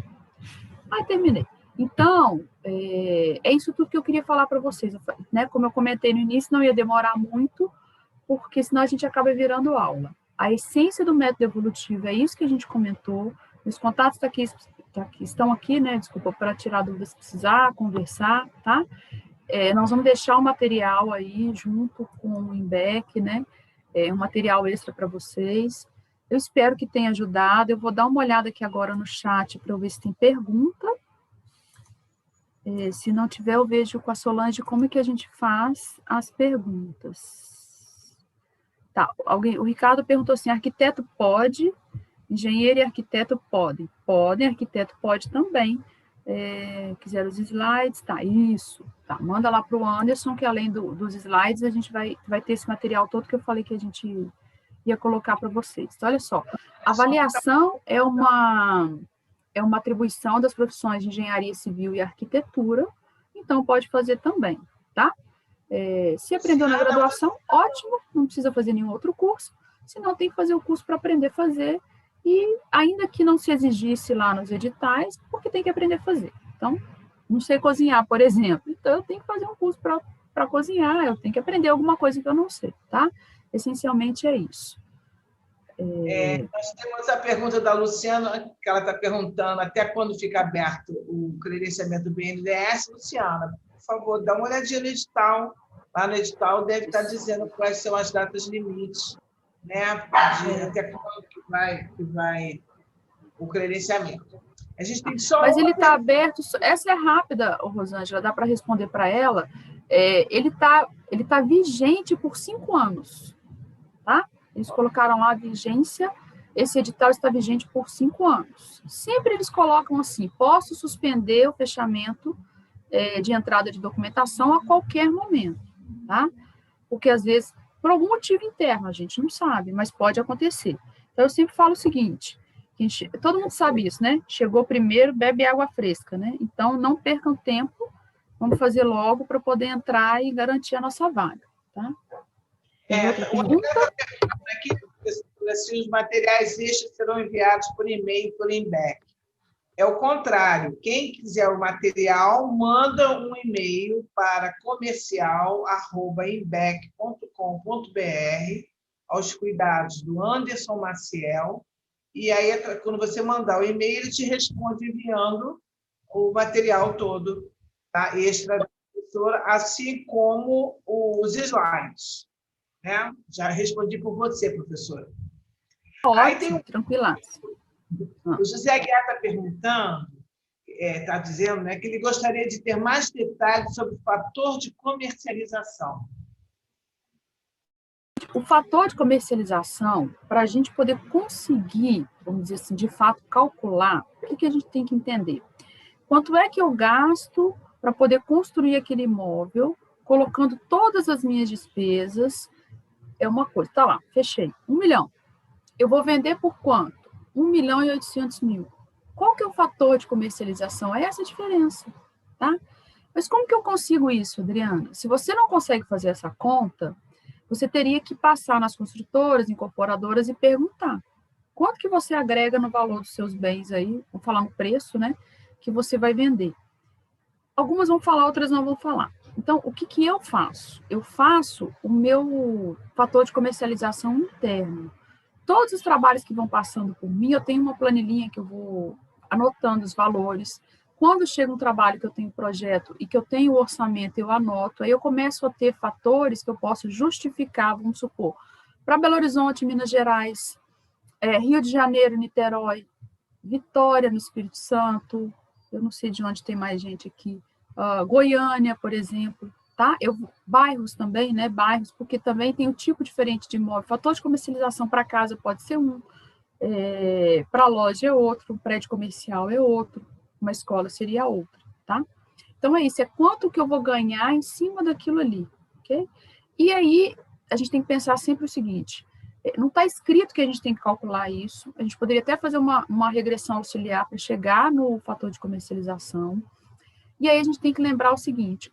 Terminei. Então, é isso tudo que eu queria falar para vocês, né? Como eu comentei no início, não ia demorar muito, porque senão a gente acaba virando aula. A essência do método evolutivo é isso que a gente comentou. Os contatos estão aqui, né? Desculpa, para tirar dúvidas se precisar, conversar, tá? Nós vamos deixar o material aí junto com o IMBEC, né? Um material extra para vocês. Eu espero que tenha ajudado. Eu vou dar uma olhada aqui agora no chat para eu ver se tem pergunta. Se não tiver, eu vejo com a Solange como é que a gente faz as perguntas. Tá, o Ricardo perguntou assim, arquiteto pode, engenheiro e arquiteto podem? Podem, arquiteto pode também. Quiser os slides, tá, isso. Tá, manda lá para o Anderson, que além dos slides, a gente vai ter esse material todo que eu falei que a gente ia colocar para vocês. Então, olha só, avaliação é uma atribuição das profissões de engenharia civil e arquitetura, então pode fazer também, tá? Se aprendeu na graduação, ótimo, não precisa fazer nenhum outro curso, senão tem que fazer o curso para aprender a fazer, e ainda que não se exigisse lá nos editais, porque tem que aprender a fazer. Então, não sei cozinhar, por exemplo, então eu tenho que fazer um curso para cozinhar, eu tenho que aprender alguma coisa que eu não sei, tá? Essencialmente é isso. Nós temos a pergunta da Luciana, que ela está perguntando até quando fica aberto o credenciamento do BNDES. Luciana, por favor, dá uma olhadinha no edital. Lá no edital deve estar dizendo quais são as datas limites, né? Até quando que vai o credenciamento. A gente tem só Mas ele está aberto, essa é rápida, Rosângela, dá para responder para ela. Ele tá vigente por 5 anos, tá? Eles colocaram lá a vigência, esse edital está vigente por 5 anos. Sempre eles colocam assim, posso suspender o fechamento de entrada de documentação a qualquer momento, tá? Porque, às vezes, por algum motivo interno, a gente não sabe, mas pode acontecer. Então, eu sempre falo o seguinte, todo mundo sabe isso, né? Chegou primeiro, bebe água fresca, né? Então, não percam tempo, vamos fazer logo para poder entrar e garantir a nossa vaga, tá? Tem outra pergunta? Aqui, se os materiais extras serão enviados por e-mail pelo IMBEC. É o contrário. Quem quiser o material, manda um e-mail para comercial@imbec.com.br, aos cuidados do Anderson Maciel, e aí, quando você mandar o e-mail, ele te responde enviando o material todo, tá? Extra da professora, assim como os slides. Né? Já respondi por você, professora. Ótimo, tranquilaço. O José Aguiar está perguntando, está dizendo, né, que ele gostaria de ter mais detalhes sobre o fator de comercialização. O fator de comercialização, para a gente poder conseguir, vamos dizer assim, de fato, calcular, o que a gente tem que entender? Quanto é que eu gasto para poder construir aquele imóvel, colocando todas as minhas despesas, é uma coisa. Tá lá, fechei. 1 milhão. Eu vou vender por quanto? 1.800.000. Qual que é o fator de comercialização? É essa a diferença, tá? Mas como que eu consigo isso, Adriana? Se você não consegue fazer essa conta, você teria que passar nas construtoras, incorporadoras e perguntar quanto que você agrega no valor dos seus bens aí, vou falar no preço, né, que você vai vender. Algumas vão falar, outras não vão falar. Então, o que que eu faço? Eu faço o meu fator de comercialização interno. Todos os trabalhos que vão passando por mim, eu tenho uma planilhinha que eu vou anotando os valores. Quando chega um trabalho que eu tenho projeto e que eu tenho orçamento, eu anoto, aí eu começo a ter fatores que eu posso justificar, vamos supor, para Belo Horizonte, Minas Gerais, Rio de Janeiro, Niterói, Vitória, no Espírito Santo, eu não sei de onde tem mais gente aqui, Goiânia, por exemplo, tá? Bairros também, né? Bairros, porque também tem um tipo diferente de imóvel. Fator de comercialização para casa pode ser um, para loja é outro, um prédio comercial é outro, uma escola seria outra, tá? Então, é isso, é quanto que eu vou ganhar em cima daquilo ali, ok? E aí, a gente tem que pensar sempre o seguinte, não está escrito que a gente tem que calcular isso, a gente poderia até fazer uma regressão auxiliar para chegar no fator de comercialização, e aí a gente tem que lembrar o seguinte,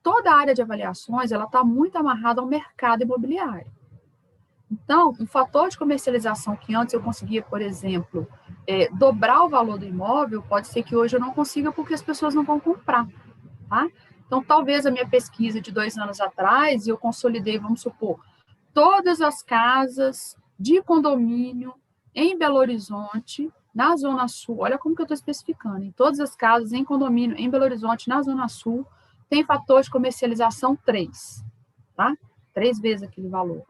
toda a área de avaliações, ela está muito amarrada ao mercado imobiliário. Então, um fator de comercialização que antes eu conseguia, por exemplo, dobrar o valor do imóvel, pode ser que hoje eu não consiga porque as pessoas não vão comprar, tá? Então, talvez a minha pesquisa de 2 anos atrás, eu consolidei, vamos supor, todas as casas de condomínio em Belo Horizonte, na Zona Sul, olha como que eu estou especificando, em todas as casas em condomínio em Belo Horizonte, na Zona Sul, tem fator de comercialização 3, tá? 3 vezes aquele valor.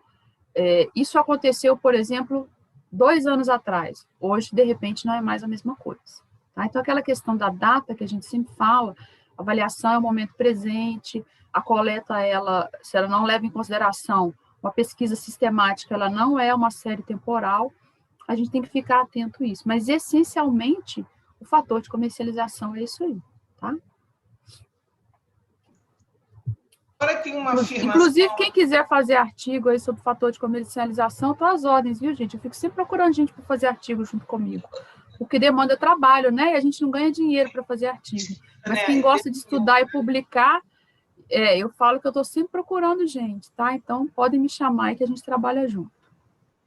Isso aconteceu, por exemplo, 2 anos atrás. Hoje, de repente, não é mais a mesma coisa. Tá? Então, aquela questão da data que a gente sempre fala, a avaliação é o momento presente, a coleta, se ela não leva em consideração uma pesquisa sistemática, ela não é uma série temporal, a gente tem que ficar atento a isso. Mas, essencialmente, o fator de comercialização é isso aí, tá? Agora tem uma afirmação... Inclusive, quem quiser fazer artigo aí sobre fator de comercialização, estou às ordens, viu, gente? Eu fico sempre procurando gente para fazer artigo junto comigo, porque demanda trabalho, né? E a gente não ganha dinheiro para fazer artigo. Mas quem gosta de estudar e publicar, eu falo que eu estou sempre procurando gente, tá? Então, podem me chamar aí que a gente trabalha junto.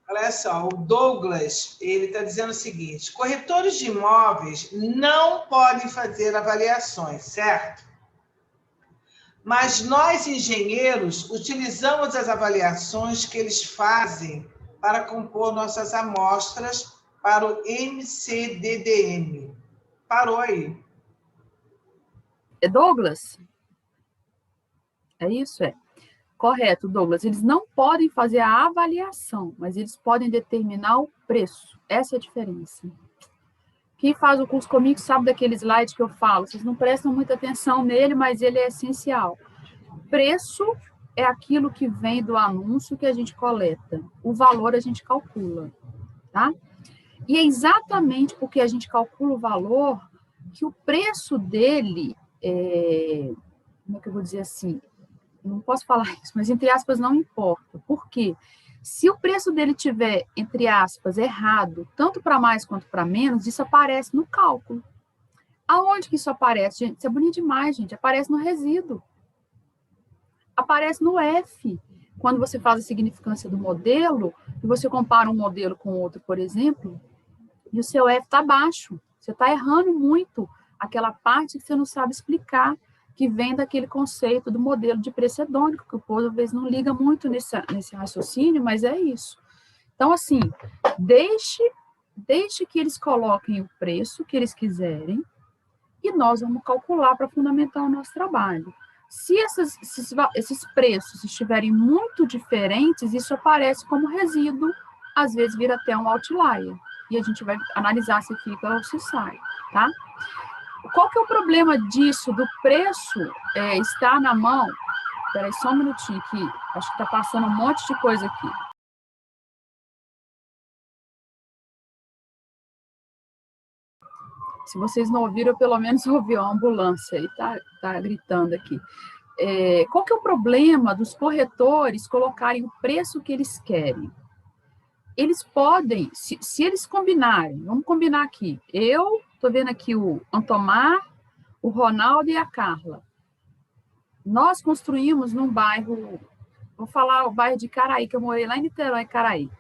Olha só, o Douglas, ele está dizendo o seguinte, corretores de imóveis não podem fazer avaliações, certo? Mas nós, engenheiros, utilizamos as avaliações que eles fazem para compor nossas amostras para o MCDDM. Parou aí. Douglas? É isso? Correto, Douglas. Eles não podem fazer a avaliação, mas eles podem determinar o preço. Essa é a diferença. Quem faz o curso comigo sabe daquele slide que eu falo. Vocês não prestam muita atenção nele, mas ele é essencial. Preço é aquilo que vem do anúncio que a gente coleta. O valor a gente calcula, tá? E é exatamente porque a gente calcula o valor que o preço dele, como é que eu vou dizer assim? Não posso falar isso, mas entre aspas não importa. Por quê? Se o preço dele tiver, entre aspas, errado, tanto para mais quanto para menos, isso aparece no cálculo. Aonde que isso aparece? Gente, isso é bonito demais, gente. Aparece no resíduo. Aparece no F. Quando você faz a significância do modelo, e você compara um modelo com outro, por exemplo, e o seu F está baixo. Você está errando muito aquela parte que você não sabe explicar, que vem daquele conceito do modelo de preço hedônico, que o povo, às vezes, não liga muito nesse raciocínio, mas é isso. Então, assim, deixe que eles coloquem o preço que eles quiserem e nós vamos calcular para fundamentar o nosso trabalho. Se esses preços estiverem muito diferentes, isso aparece como resíduo, às vezes vira até um outlier, e a gente vai analisar se fica ou se sai, tá? Qual que é o problema disso, do preço estar na mão? Espera aí só um minutinho aqui, acho que está passando um monte de coisa aqui. Se vocês não ouviram, eu pelo menos ouvi a ambulância aí, tá gritando aqui. Qual que é o problema dos corretores colocarem o preço que eles querem? Eles podem, se eles combinarem, vamos combinar aqui, eu estou vendo aqui o Antomar, o Ronaldo e a Carla. Nós construímos num bairro, vou falar o bairro de Caraí, que eu morei lá em Niterói, Caraí.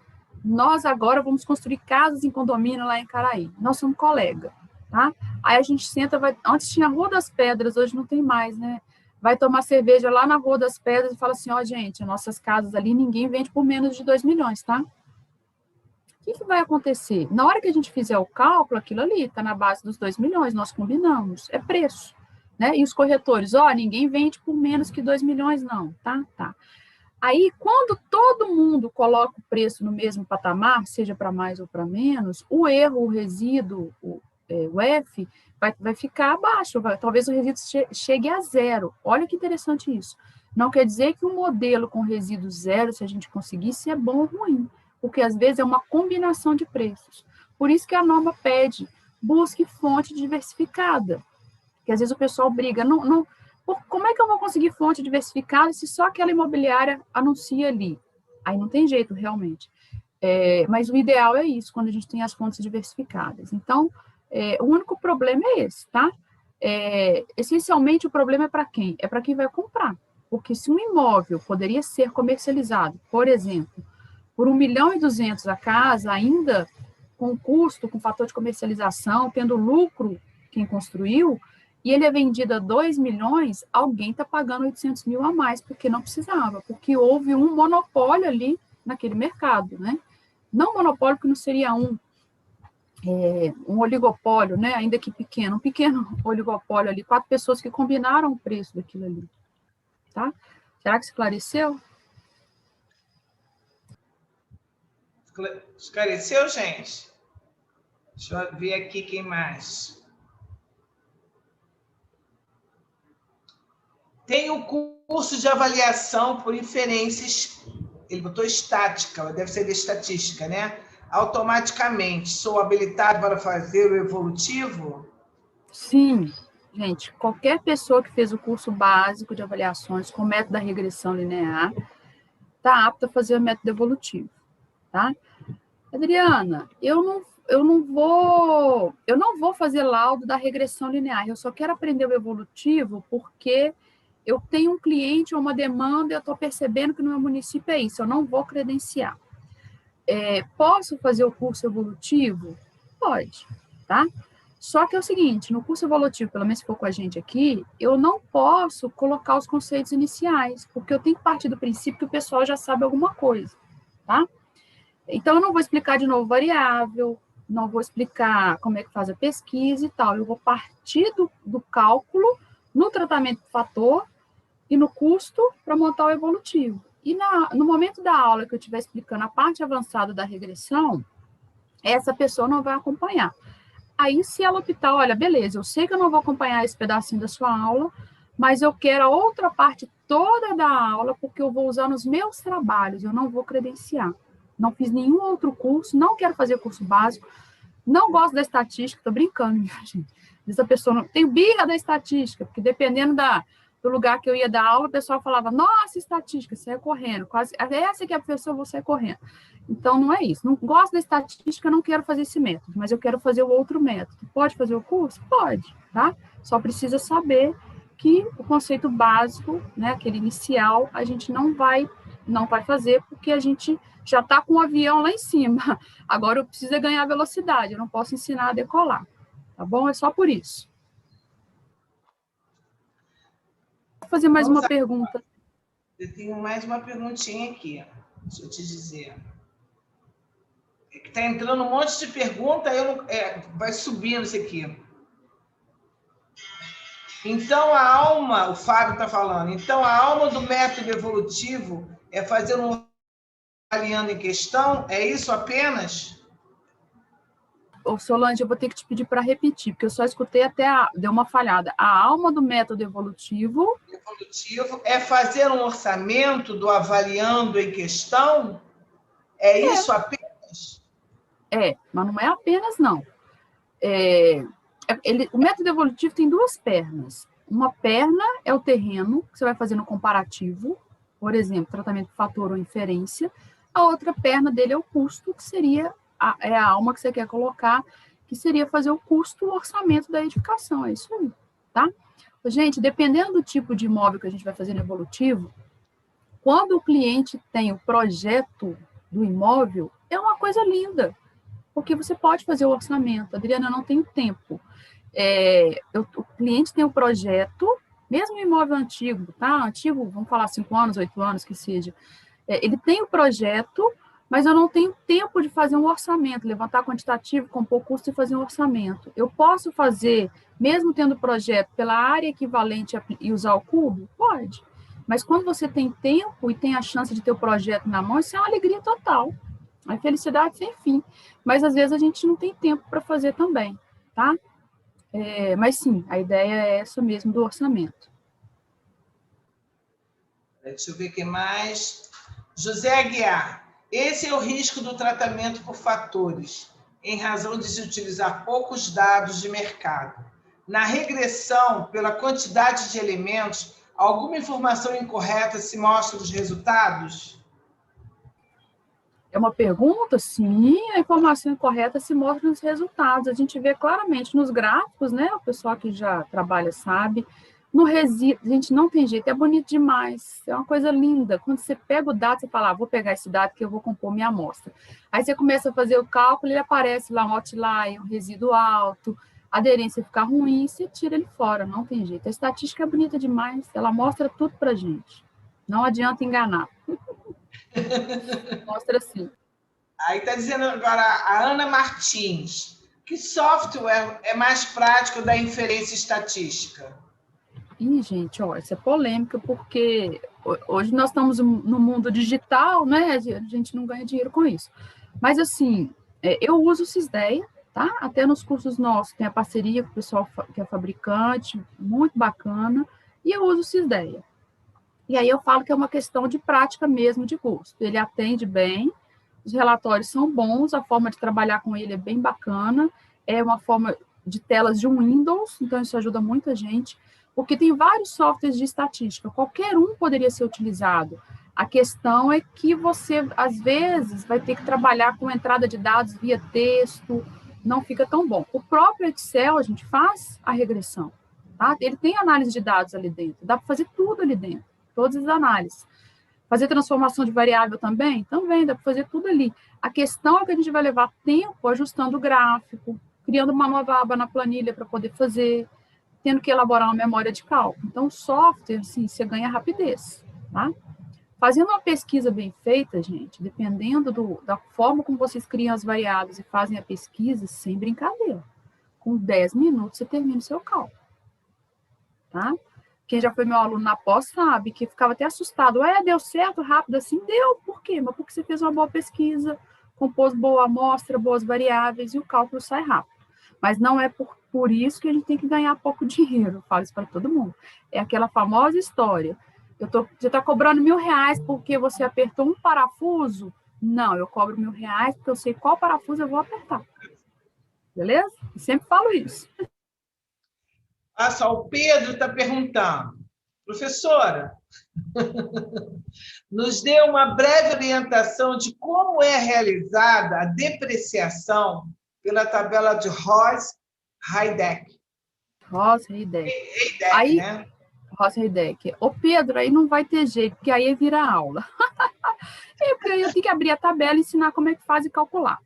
Nós agora vamos construir casas em condomínio lá em Caraí. Nós somos colega, tá? Aí a gente senta, antes tinha a Rua das Pedras, hoje não tem mais, né? Vai tomar cerveja lá na Rua das Pedras e fala assim, ó, gente, nossas casas ali, ninguém vende por menos de 2 milhões, tá? O que vai acontecer? Na hora que a gente fizer o cálculo, aquilo ali está na base dos 2 milhões, nós combinamos, é preço, né? E os corretores, ninguém vende por menos que 2 milhões, não, tá? Tá. Aí, quando todo mundo coloca o preço no mesmo patamar, seja para mais ou para menos, o erro, o resíduo, o F, vai ficar abaixo, talvez o resíduo chegue a 0. Olha que interessante isso. Não quer dizer que um modelo com resíduo zero, se a gente conseguisse, é bom ou ruim, porque às vezes é uma combinação de preços. Por isso que a norma pede, busque fonte diversificada, que às vezes o pessoal briga, como é que eu vou conseguir fonte diversificada se só aquela imobiliária anuncia ali? Aí não tem jeito, realmente. Mas o ideal é isso, quando a gente tem as fontes diversificadas. Então, o único problema é esse, tá? Essencialmente, o problema é para quem? É para quem vai comprar. Porque se um imóvel poderia ser comercializado, por exemplo, por 1.200.000 a casa, ainda com custo, com fator de comercialização, tendo lucro quem construiu, e ele é vendido a 2 milhões, alguém está pagando 800 mil a mais, porque não precisava, porque houve um monopólio ali naquele mercado, né? Não monopólio, que não seria um oligopólio, né? Ainda que pequeno, um pequeno oligopólio ali, 4 pessoas que combinaram o preço daquilo ali, tá? Será que esclareceu? Esclareceu, gente? Deixa eu ver aqui quem mais. Tem o curso de avaliação por inferências, ele botou estática, deve ser de estatística, né? Automaticamente, sou habilitado para fazer o evolutivo? Sim, gente, qualquer pessoa que fez o curso básico de avaliações com método da regressão linear está apta a fazer o método evolutivo, tá? Adriana, eu não vou fazer laudo da regressão linear, eu só quero aprender o evolutivo porque eu tenho um cliente ou uma demanda e eu estou percebendo que no meu município é isso, eu não vou credenciar. Posso fazer o curso evolutivo? Pode, tá? Só que é o seguinte, no curso evolutivo, pelo menos se for com a gente aqui, eu não posso colocar os conceitos iniciais, porque eu tenho que partir do princípio que o pessoal já sabe alguma coisa, tá? Então, eu não vou explicar de novo variável, não vou explicar como é que faz a pesquisa e tal, eu vou partir do cálculo no tratamento do fator e no custo para montar o evolutivo. E no momento da aula que eu estiver explicando a parte avançada da regressão, essa pessoa não vai acompanhar. Aí, se ela optar, olha, beleza, eu sei que eu não vou acompanhar esse pedacinho da sua aula, mas eu quero a outra parte toda da aula, porque eu vou usar nos meus trabalhos, eu não vou credenciar. Não fiz nenhum outro curso, não quero fazer curso básico, não gosto da estatística, tô brincando, gente. Essa pessoa não tem birra da estatística, porque dependendo do lugar que eu ia dar aula, o pessoal falava, nossa, estatística, saia correndo, quase, essa que é a professora, eu vou sair correndo. Então, não é isso. Não gosto da estatística, não quero fazer esse método, mas eu quero fazer o outro método. Pode fazer o curso? Pode, tá? Só precisa saber que o conceito básico, né, aquele inicial, a gente não vai fazer, porque a gente já está com o avião lá em cima. Agora eu preciso ganhar velocidade, eu não posso ensinar a decolar, tá bom? É só por isso. Vou fazer mais uma pergunta. Eu tenho mais uma perguntinha aqui, deixa eu te dizer. Está entrando um monte de pergunta, vai subindo isso aqui. Então, a alma, o Fábio está falando, então a alma do método evolutivo é fazer um avaliando em questão? É isso apenas? Ô, Solange, eu vou ter que te pedir para repetir, porque eu só escutei deu uma falhada. A alma do método evolutivo é fazer um orçamento do avaliando em questão? É isso apenas? Mas não é apenas, não. O método evolutivo tem 2 pernas. Uma perna é o terreno, que você vai fazer no comparativo, por exemplo, tratamento de fator ou inferência. A outra perna dele é o custo, que seria a alma que você quer colocar, que seria fazer o custo, o orçamento da edificação. É isso aí, tá? Gente, dependendo do tipo de imóvel que a gente vai fazer no evolutivo, quando o cliente tem o projeto do imóvel, é uma coisa linda, porque você pode fazer o orçamento. Adriana, eu não tenho tempo. O cliente tem o projeto, mesmo um imóvel antigo, tá? Antigo, vamos falar 5 anos, 8 anos, que seja. Ele tem o projeto, mas eu não tenho tempo de fazer um orçamento, levantar quantitativo, compor custo e fazer um orçamento. Eu posso fazer, mesmo tendo o projeto, pela área equivalente e usar o cubo? Pode. Mas quando você tem tempo e tem a chance de ter o projeto na mão, isso é uma alegria total. É felicidade sem fim. Mas, às vezes, a gente não tem tempo para fazer também, tá? Mas, sim, a ideia é essa mesmo do orçamento. Deixa eu ver quem mais. José Aguiar. Esse é o risco do tratamento por fatores, em razão de se utilizar poucos dados de mercado. Na regressão, pela quantidade de elementos, alguma informação incorreta se mostra nos resultados? É uma pergunta? Sim, a informação incorreta se mostra nos resultados. A gente vê claramente nos gráficos, né? O pessoal que já trabalha sabe. No resíduo, gente, não tem jeito, é bonito demais, é uma coisa linda. Quando você pega o dado, você fala, vou pegar esse dado que eu vou compor minha amostra. Aí você começa a fazer o cálculo, ele aparece lá um outlier, um resíduo alto, a aderência fica ruim, você tira ele fora, não tem jeito. A estatística é bonita demais, ela mostra tudo pra gente. Não adianta enganar. Mostra sim. Aí está dizendo agora a Ana Martins. Que software é mais prático da inferência estatística? Ih, gente, ó, isso é polêmica, porque hoje nós estamos no mundo digital, né? A gente não ganha dinheiro com isso. Mas, assim, eu uso o Sysdeia, tá? Até nos cursos nossos tem a parceria com o pessoal que é fabricante, muito bacana, e eu uso o Sysdeia. E aí eu falo que é uma questão de prática mesmo, de gosto. Ele atende bem, os relatórios são bons, a forma de trabalhar com ele é bem bacana, é uma forma de telas de um Windows, então isso ajuda muita gente, porque tem vários softwares de estatística, qualquer um poderia ser utilizado. A questão é que você, às vezes, vai ter que trabalhar com entrada de dados via texto, não fica tão bom. O próprio Excel, a gente faz a regressão, tá? Ele tem análise de dados ali dentro, dá para fazer tudo ali dentro, todas as análises. Fazer transformação de variável também? Também, dá para fazer tudo ali. A questão é que a gente vai levar tempo ajustando o gráfico, criando uma nova aba na planilha para poder fazer, tendo que elaborar uma memória de cálculo. Então, o software, assim, você ganha rapidez, tá? Fazendo uma pesquisa bem feita, gente, dependendo da forma como vocês criam as variáveis e fazem a pesquisa, sem brincadeira, com 10 minutos você termina o seu cálculo, tá? Quem já foi meu aluno na pós sabe que ficava até assustado. Deu certo rápido assim? Deu. Por quê? Mas porque você fez uma boa pesquisa, compôs boa amostra, boas variáveis e o cálculo sai rápido. Mas não é por isso que a gente tem que ganhar pouco dinheiro. Eu falo isso para todo mundo. É aquela famosa história. Você está cobrando R$1.000 porque você apertou um parafuso? Não, eu cobro R$1.000 porque eu sei qual parafuso eu vou apertar. Beleza? Eu sempre falo isso. Olha só, o Pedro está perguntando. Professora, nos dê uma breve orientação de como é realizada a depreciação pela tabela de Ross-Heideck. Ross-Heideck. Aí, né? Ross-Heideck. Ô, Pedro, aí não vai ter jeito, porque aí vira aula. Porque aí eu tenho que abrir a tabela e ensinar como é que faz e calcular.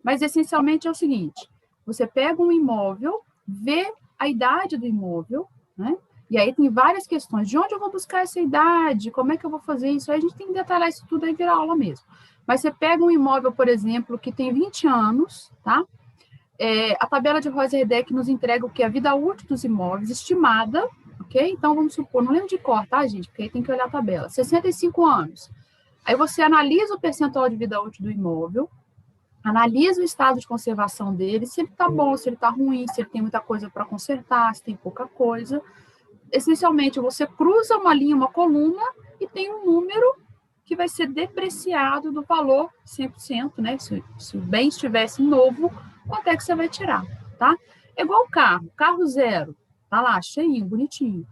Mas, essencialmente, é o seguinte. Você pega um imóvel, vê a idade do imóvel, né? E aí tem várias questões. De onde eu vou buscar essa idade? Como é que eu vou fazer isso? Aí a gente tem que detalhar isso tudo, aí vira aula mesmo. Mas você pega um imóvel, por exemplo, que tem 20 anos, tá? A tabela de Ross-Heideck nos entrega o que? A vida útil dos imóveis, estimada, ok? Então, vamos supor, não lembro de cor, tá, gente? Porque aí tem que olhar a tabela. 65 anos. Aí você analisa o percentual de vida útil do imóvel, analisa o estado de conservação dele, se ele está bom, se ele está ruim, se ele tem muita coisa para consertar, se tem pouca coisa. Essencialmente, você cruza uma linha, uma coluna, e tem um número que vai ser depreciado do valor 100%, né? Se o bem estivesse novo, quanto é que você vai tirar, tá? É igual o carro zero, tá lá, cheinho, bonitinho.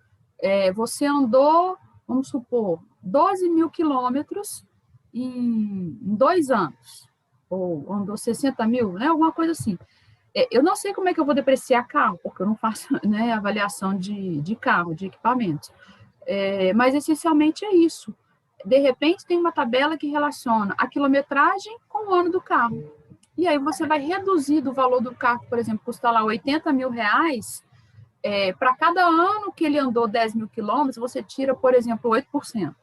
Você andou, vamos supor, 12 mil quilômetros em 2 anos, ou andou 60 mil, né? Alguma coisa assim. Eu não sei como é que eu vou depreciar carro, porque eu não faço, né, avaliação de carro, de equipamentos. Mas, essencialmente, é isso. De repente, tem uma tabela que relaciona a quilometragem com o ano do carro. E aí você vai reduzir do valor do carro, por exemplo, custa lá R$80 mil, para cada ano que ele andou 10 mil quilômetros, você tira, por exemplo, 8%.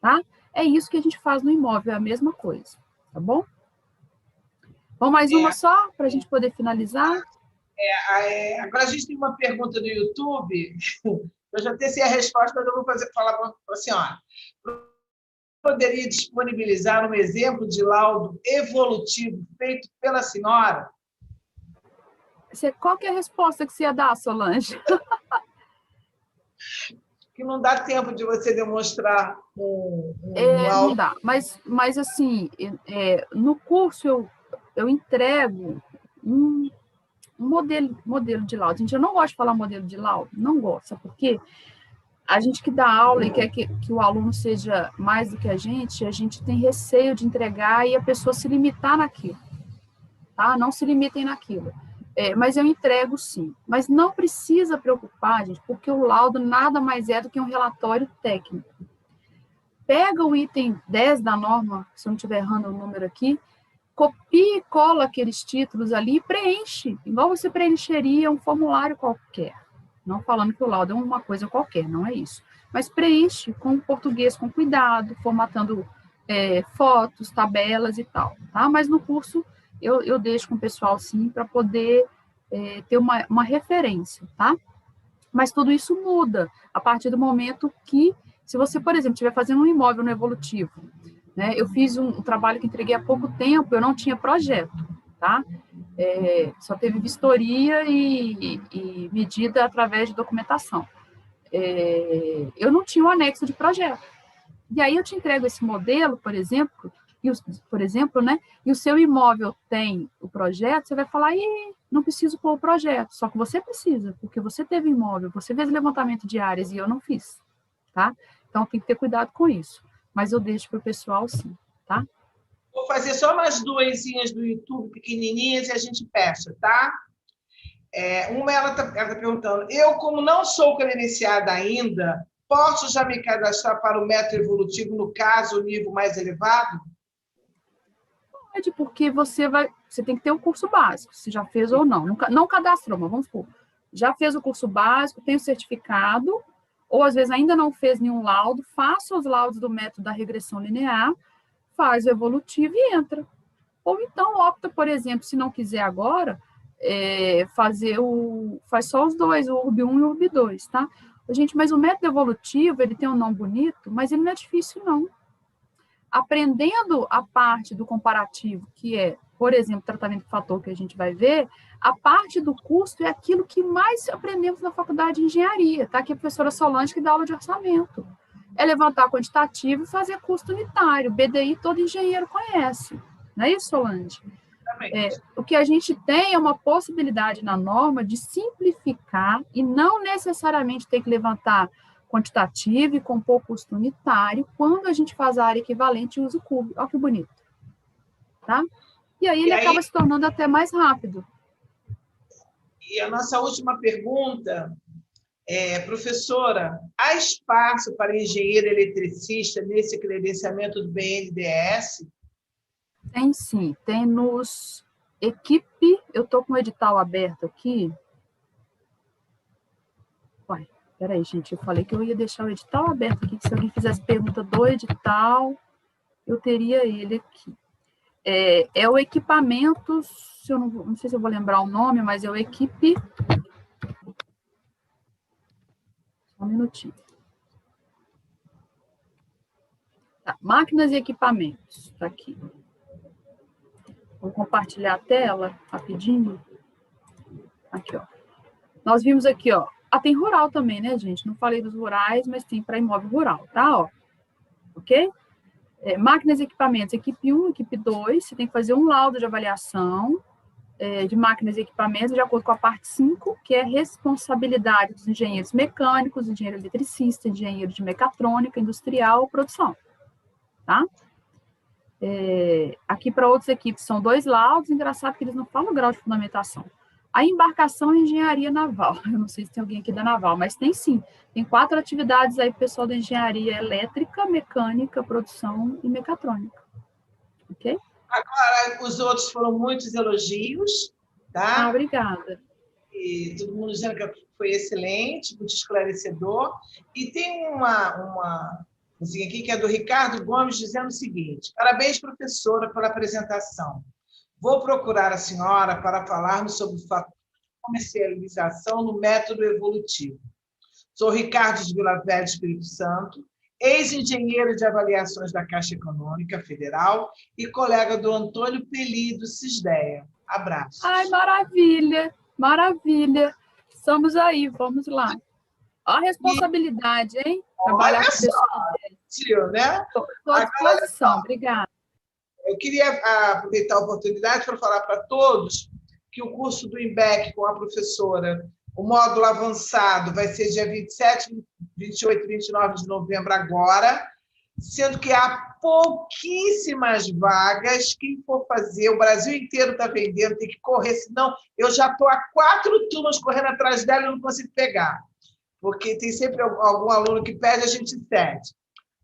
Tá? É isso que a gente faz no imóvel, é a mesma coisa. Tá bom? Vamos mais uma só, para a gente poder finalizar? Agora a gente tem uma pergunta no YouTube. Eu já sei a resposta, mas eu vou falar para a senhora. Poderia disponibilizar um exemplo de laudo evolutivo feito pela senhora? Qual que é a resposta que você ia dar, Solange? que não dá tempo de você demonstrar Não dá, mas assim, no curso eu entrego um modelo de laudo. Gente, eu não gosto de falar modelo de laudo, não gosto, sabe por quê? A gente que dá aula e quer que o aluno seja mais do que a gente tem receio de entregar e a pessoa se limitar naquilo, tá? Não se limitem naquilo. Mas eu entrego sim. Mas não precisa preocupar, gente, porque o laudo nada mais é do que um relatório técnico. Pega o item 10 da norma, se eu não estiver errando o número aqui, copia e cola aqueles títulos ali e preenche, igual você preencheria um formulário qualquer. Não falando que o laudo é uma coisa qualquer, não é isso. Mas preenche com português com cuidado, formatando fotos, tabelas e tal, tá? Mas no curso eu deixo com o pessoal, sim, para poder ter uma referência, tá? Mas tudo isso muda a partir do momento que, se você, por exemplo, estiver fazendo um imóvel no evolutivo, né? Eu fiz um trabalho que entreguei há pouco tempo, eu não tinha projeto, tá? Só teve vistoria e medida através de documentação. Eu não tinha um anexo de projeto. E aí eu te entrego esse modelo, por exemplo, né? E o seu imóvel tem o projeto, você vai falar, não preciso pôr o projeto, só que você precisa, porque você teve imóvel, você fez levantamento de áreas e eu não fiz, tá? Então tem que ter cuidado com isso. Mas eu deixo para o pessoal sim, tá? Vou fazer só umas duasinhas do YouTube, pequenininhas, e a gente fecha, tá? Uma, ela tá perguntando, eu, como não sou credenciada ainda, posso já me cadastrar para o método evolutivo, no caso, o nível mais elevado? Pode, porque você tem que ter o curso básico, se já fez ou não. Não cadastrou, mas vamos supor. Já fez o curso básico, tem o certificado, ou às vezes ainda não fez nenhum laudo, faça os laudos do método da regressão linear, faz o evolutivo e entra. Ou então opta, por exemplo, se não quiser agora, faz só os dois, o URB1 e o URB2, tá? Gente, mas o método evolutivo, ele tem um nome bonito, mas ele não é difícil, não. Aprendendo a parte do comparativo, que é, por exemplo, tratamento de fator que a gente vai ver, a parte do custo é aquilo que mais aprendemos na faculdade de engenharia, tá? Que é a professora Solange que dá aula de orçamento. É levantar quantitativo e fazer custo unitário. BDI todo engenheiro conhece. Não é isso, Solange? O que a gente tem é uma possibilidade na norma de simplificar e não necessariamente ter que levantar quantitativo e compor custo unitário quando a gente faz a área equivalente e usa o cubo. Olha que bonito. Tá? E aí ele acaba se tornando até mais rápido. E a nossa última pergunta professora, há espaço para engenheiro eletricista nesse credenciamento do BNDES? Tem sim, tem nos equipe, eu estou com o edital aberto aqui. Uai, peraí, gente, eu falei que eu ia deixar o edital aberto aqui, que se alguém fizesse pergunta do edital, eu teria ele aqui. É o equipamento, não sei se eu vou lembrar o nome, mas é o equipe... Só um minutinho. Tá, máquinas e equipamentos, está aqui. Vou compartilhar a tela rapidinho. Aqui, ó. Nós vimos aqui, ó. Tem rural também, né, gente? Não falei dos rurais, mas tem para imóvel rural, tá? Ó. Ok? Máquinas e equipamentos, equipe 1, equipe 2, você tem que fazer um laudo de avaliação de máquinas e equipamentos de acordo com a parte 5, que é responsabilidade dos engenheiros mecânicos, engenheiro eletricista, engenheiro de mecatrônica, industrial, produção. Tá? Aqui para outras equipes são 2 laudos, engraçado que eles não falam o grau de fundamentação. A embarcação e engenharia naval, eu não sei se tem alguém aqui da naval, mas tem sim, tem 4 atividades aí, pessoal da engenharia elétrica, mecânica, produção e mecatrônica. Ok? Agora, os outros foram muitos elogios, tá? Obrigada. E todo mundo dizendo que foi excelente, muito esclarecedor. E tem uma assim, aqui que é do Ricardo Gomes, dizendo o seguinte: parabéns, professora, pela apresentação. Vou procurar a senhora para falarmos sobre o fator de comercialização no método evolutivo. Sou Ricardo de Vila Velha, Espírito Santo, ex-engenheiro de avaliações da Caixa Econômica Federal e colega do Antônio Peli, do Cisdeia. Abraços. Ai, maravilha, maravilha. Estamos aí, vamos lá. Olha a responsabilidade, hein? Trabalhar Olha com só, pessoas. tio, né? Estou à disposição, obrigada. Eu queria aproveitar a oportunidade para falar para todos que o curso do IMBEC com a professora, o módulo avançado, vai ser dia 27, 28 e 29 de novembro agora, sendo que há pouquíssimas vagas. Quem for fazer, o Brasil inteiro está vendendo, tem que correr, senão eu já estou há 4 turmas correndo atrás dela e não consigo pegar, porque tem sempre algum aluno que pede, a gente cede.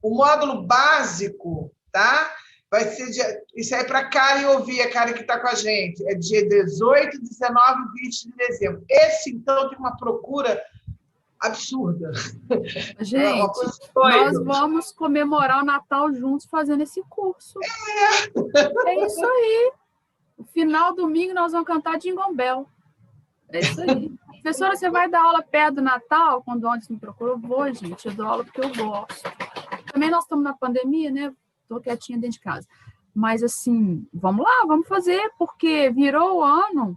O módulo básico, tá? Vai ser isso aí para a Karen ouvir, a Karen que está com a gente. É dia 18, 19 e 20 de dezembro. Esse, então, tem uma procura absurda. Gente, nós vamos comemorar o Natal juntos fazendo esse curso. É isso aí. No final do domingo, nós vamos cantar Jingle Bell. É isso aí. Professora, você vai dar aula perto do Natal? Quando antes me procurou, eu vou, gente. Eu dou aula porque eu gosto. Também nós estamos na pandemia, né? Estou quietinha dentro de casa. Mas, assim, vamos lá, vamos fazer, porque virou o ano,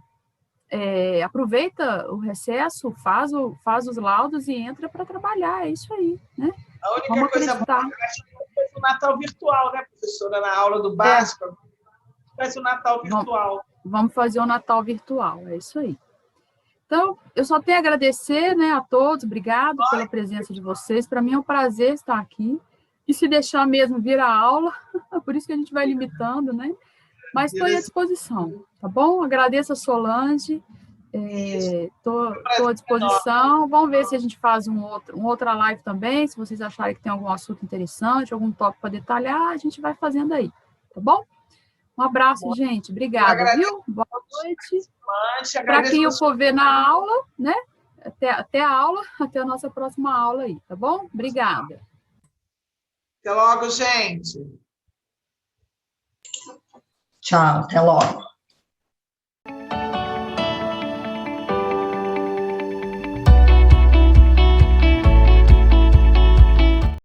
aproveita o recesso, faz os laudos e entra para trabalhar, é isso aí, né? A única coisa boa é que a gente faz o Natal virtual, né, professora? Na aula do básico, faz o Natal virtual. Vamos fazer o Natal virtual, é isso aí. Então, eu só tenho a agradecer, né, a todos, obrigado pela presença de vocês, para mim é um prazer estar aqui, e se deixar mesmo vir a aula, por isso que a gente vai limitando, né? Mas estou à disposição, tá bom? Agradeço a Solange, estou à disposição, vamos ver se a gente faz uma outra live também, se vocês acharem que tem algum assunto interessante, algum tópico para detalhar, a gente vai fazendo aí, tá bom? Um abraço, gente. Obrigada, viu? Boa noite. Para quem eu for ver na aula, né? Até a aula, até a nossa próxima aula aí, tá bom? Obrigada. Até logo, gente. Tchau, até logo.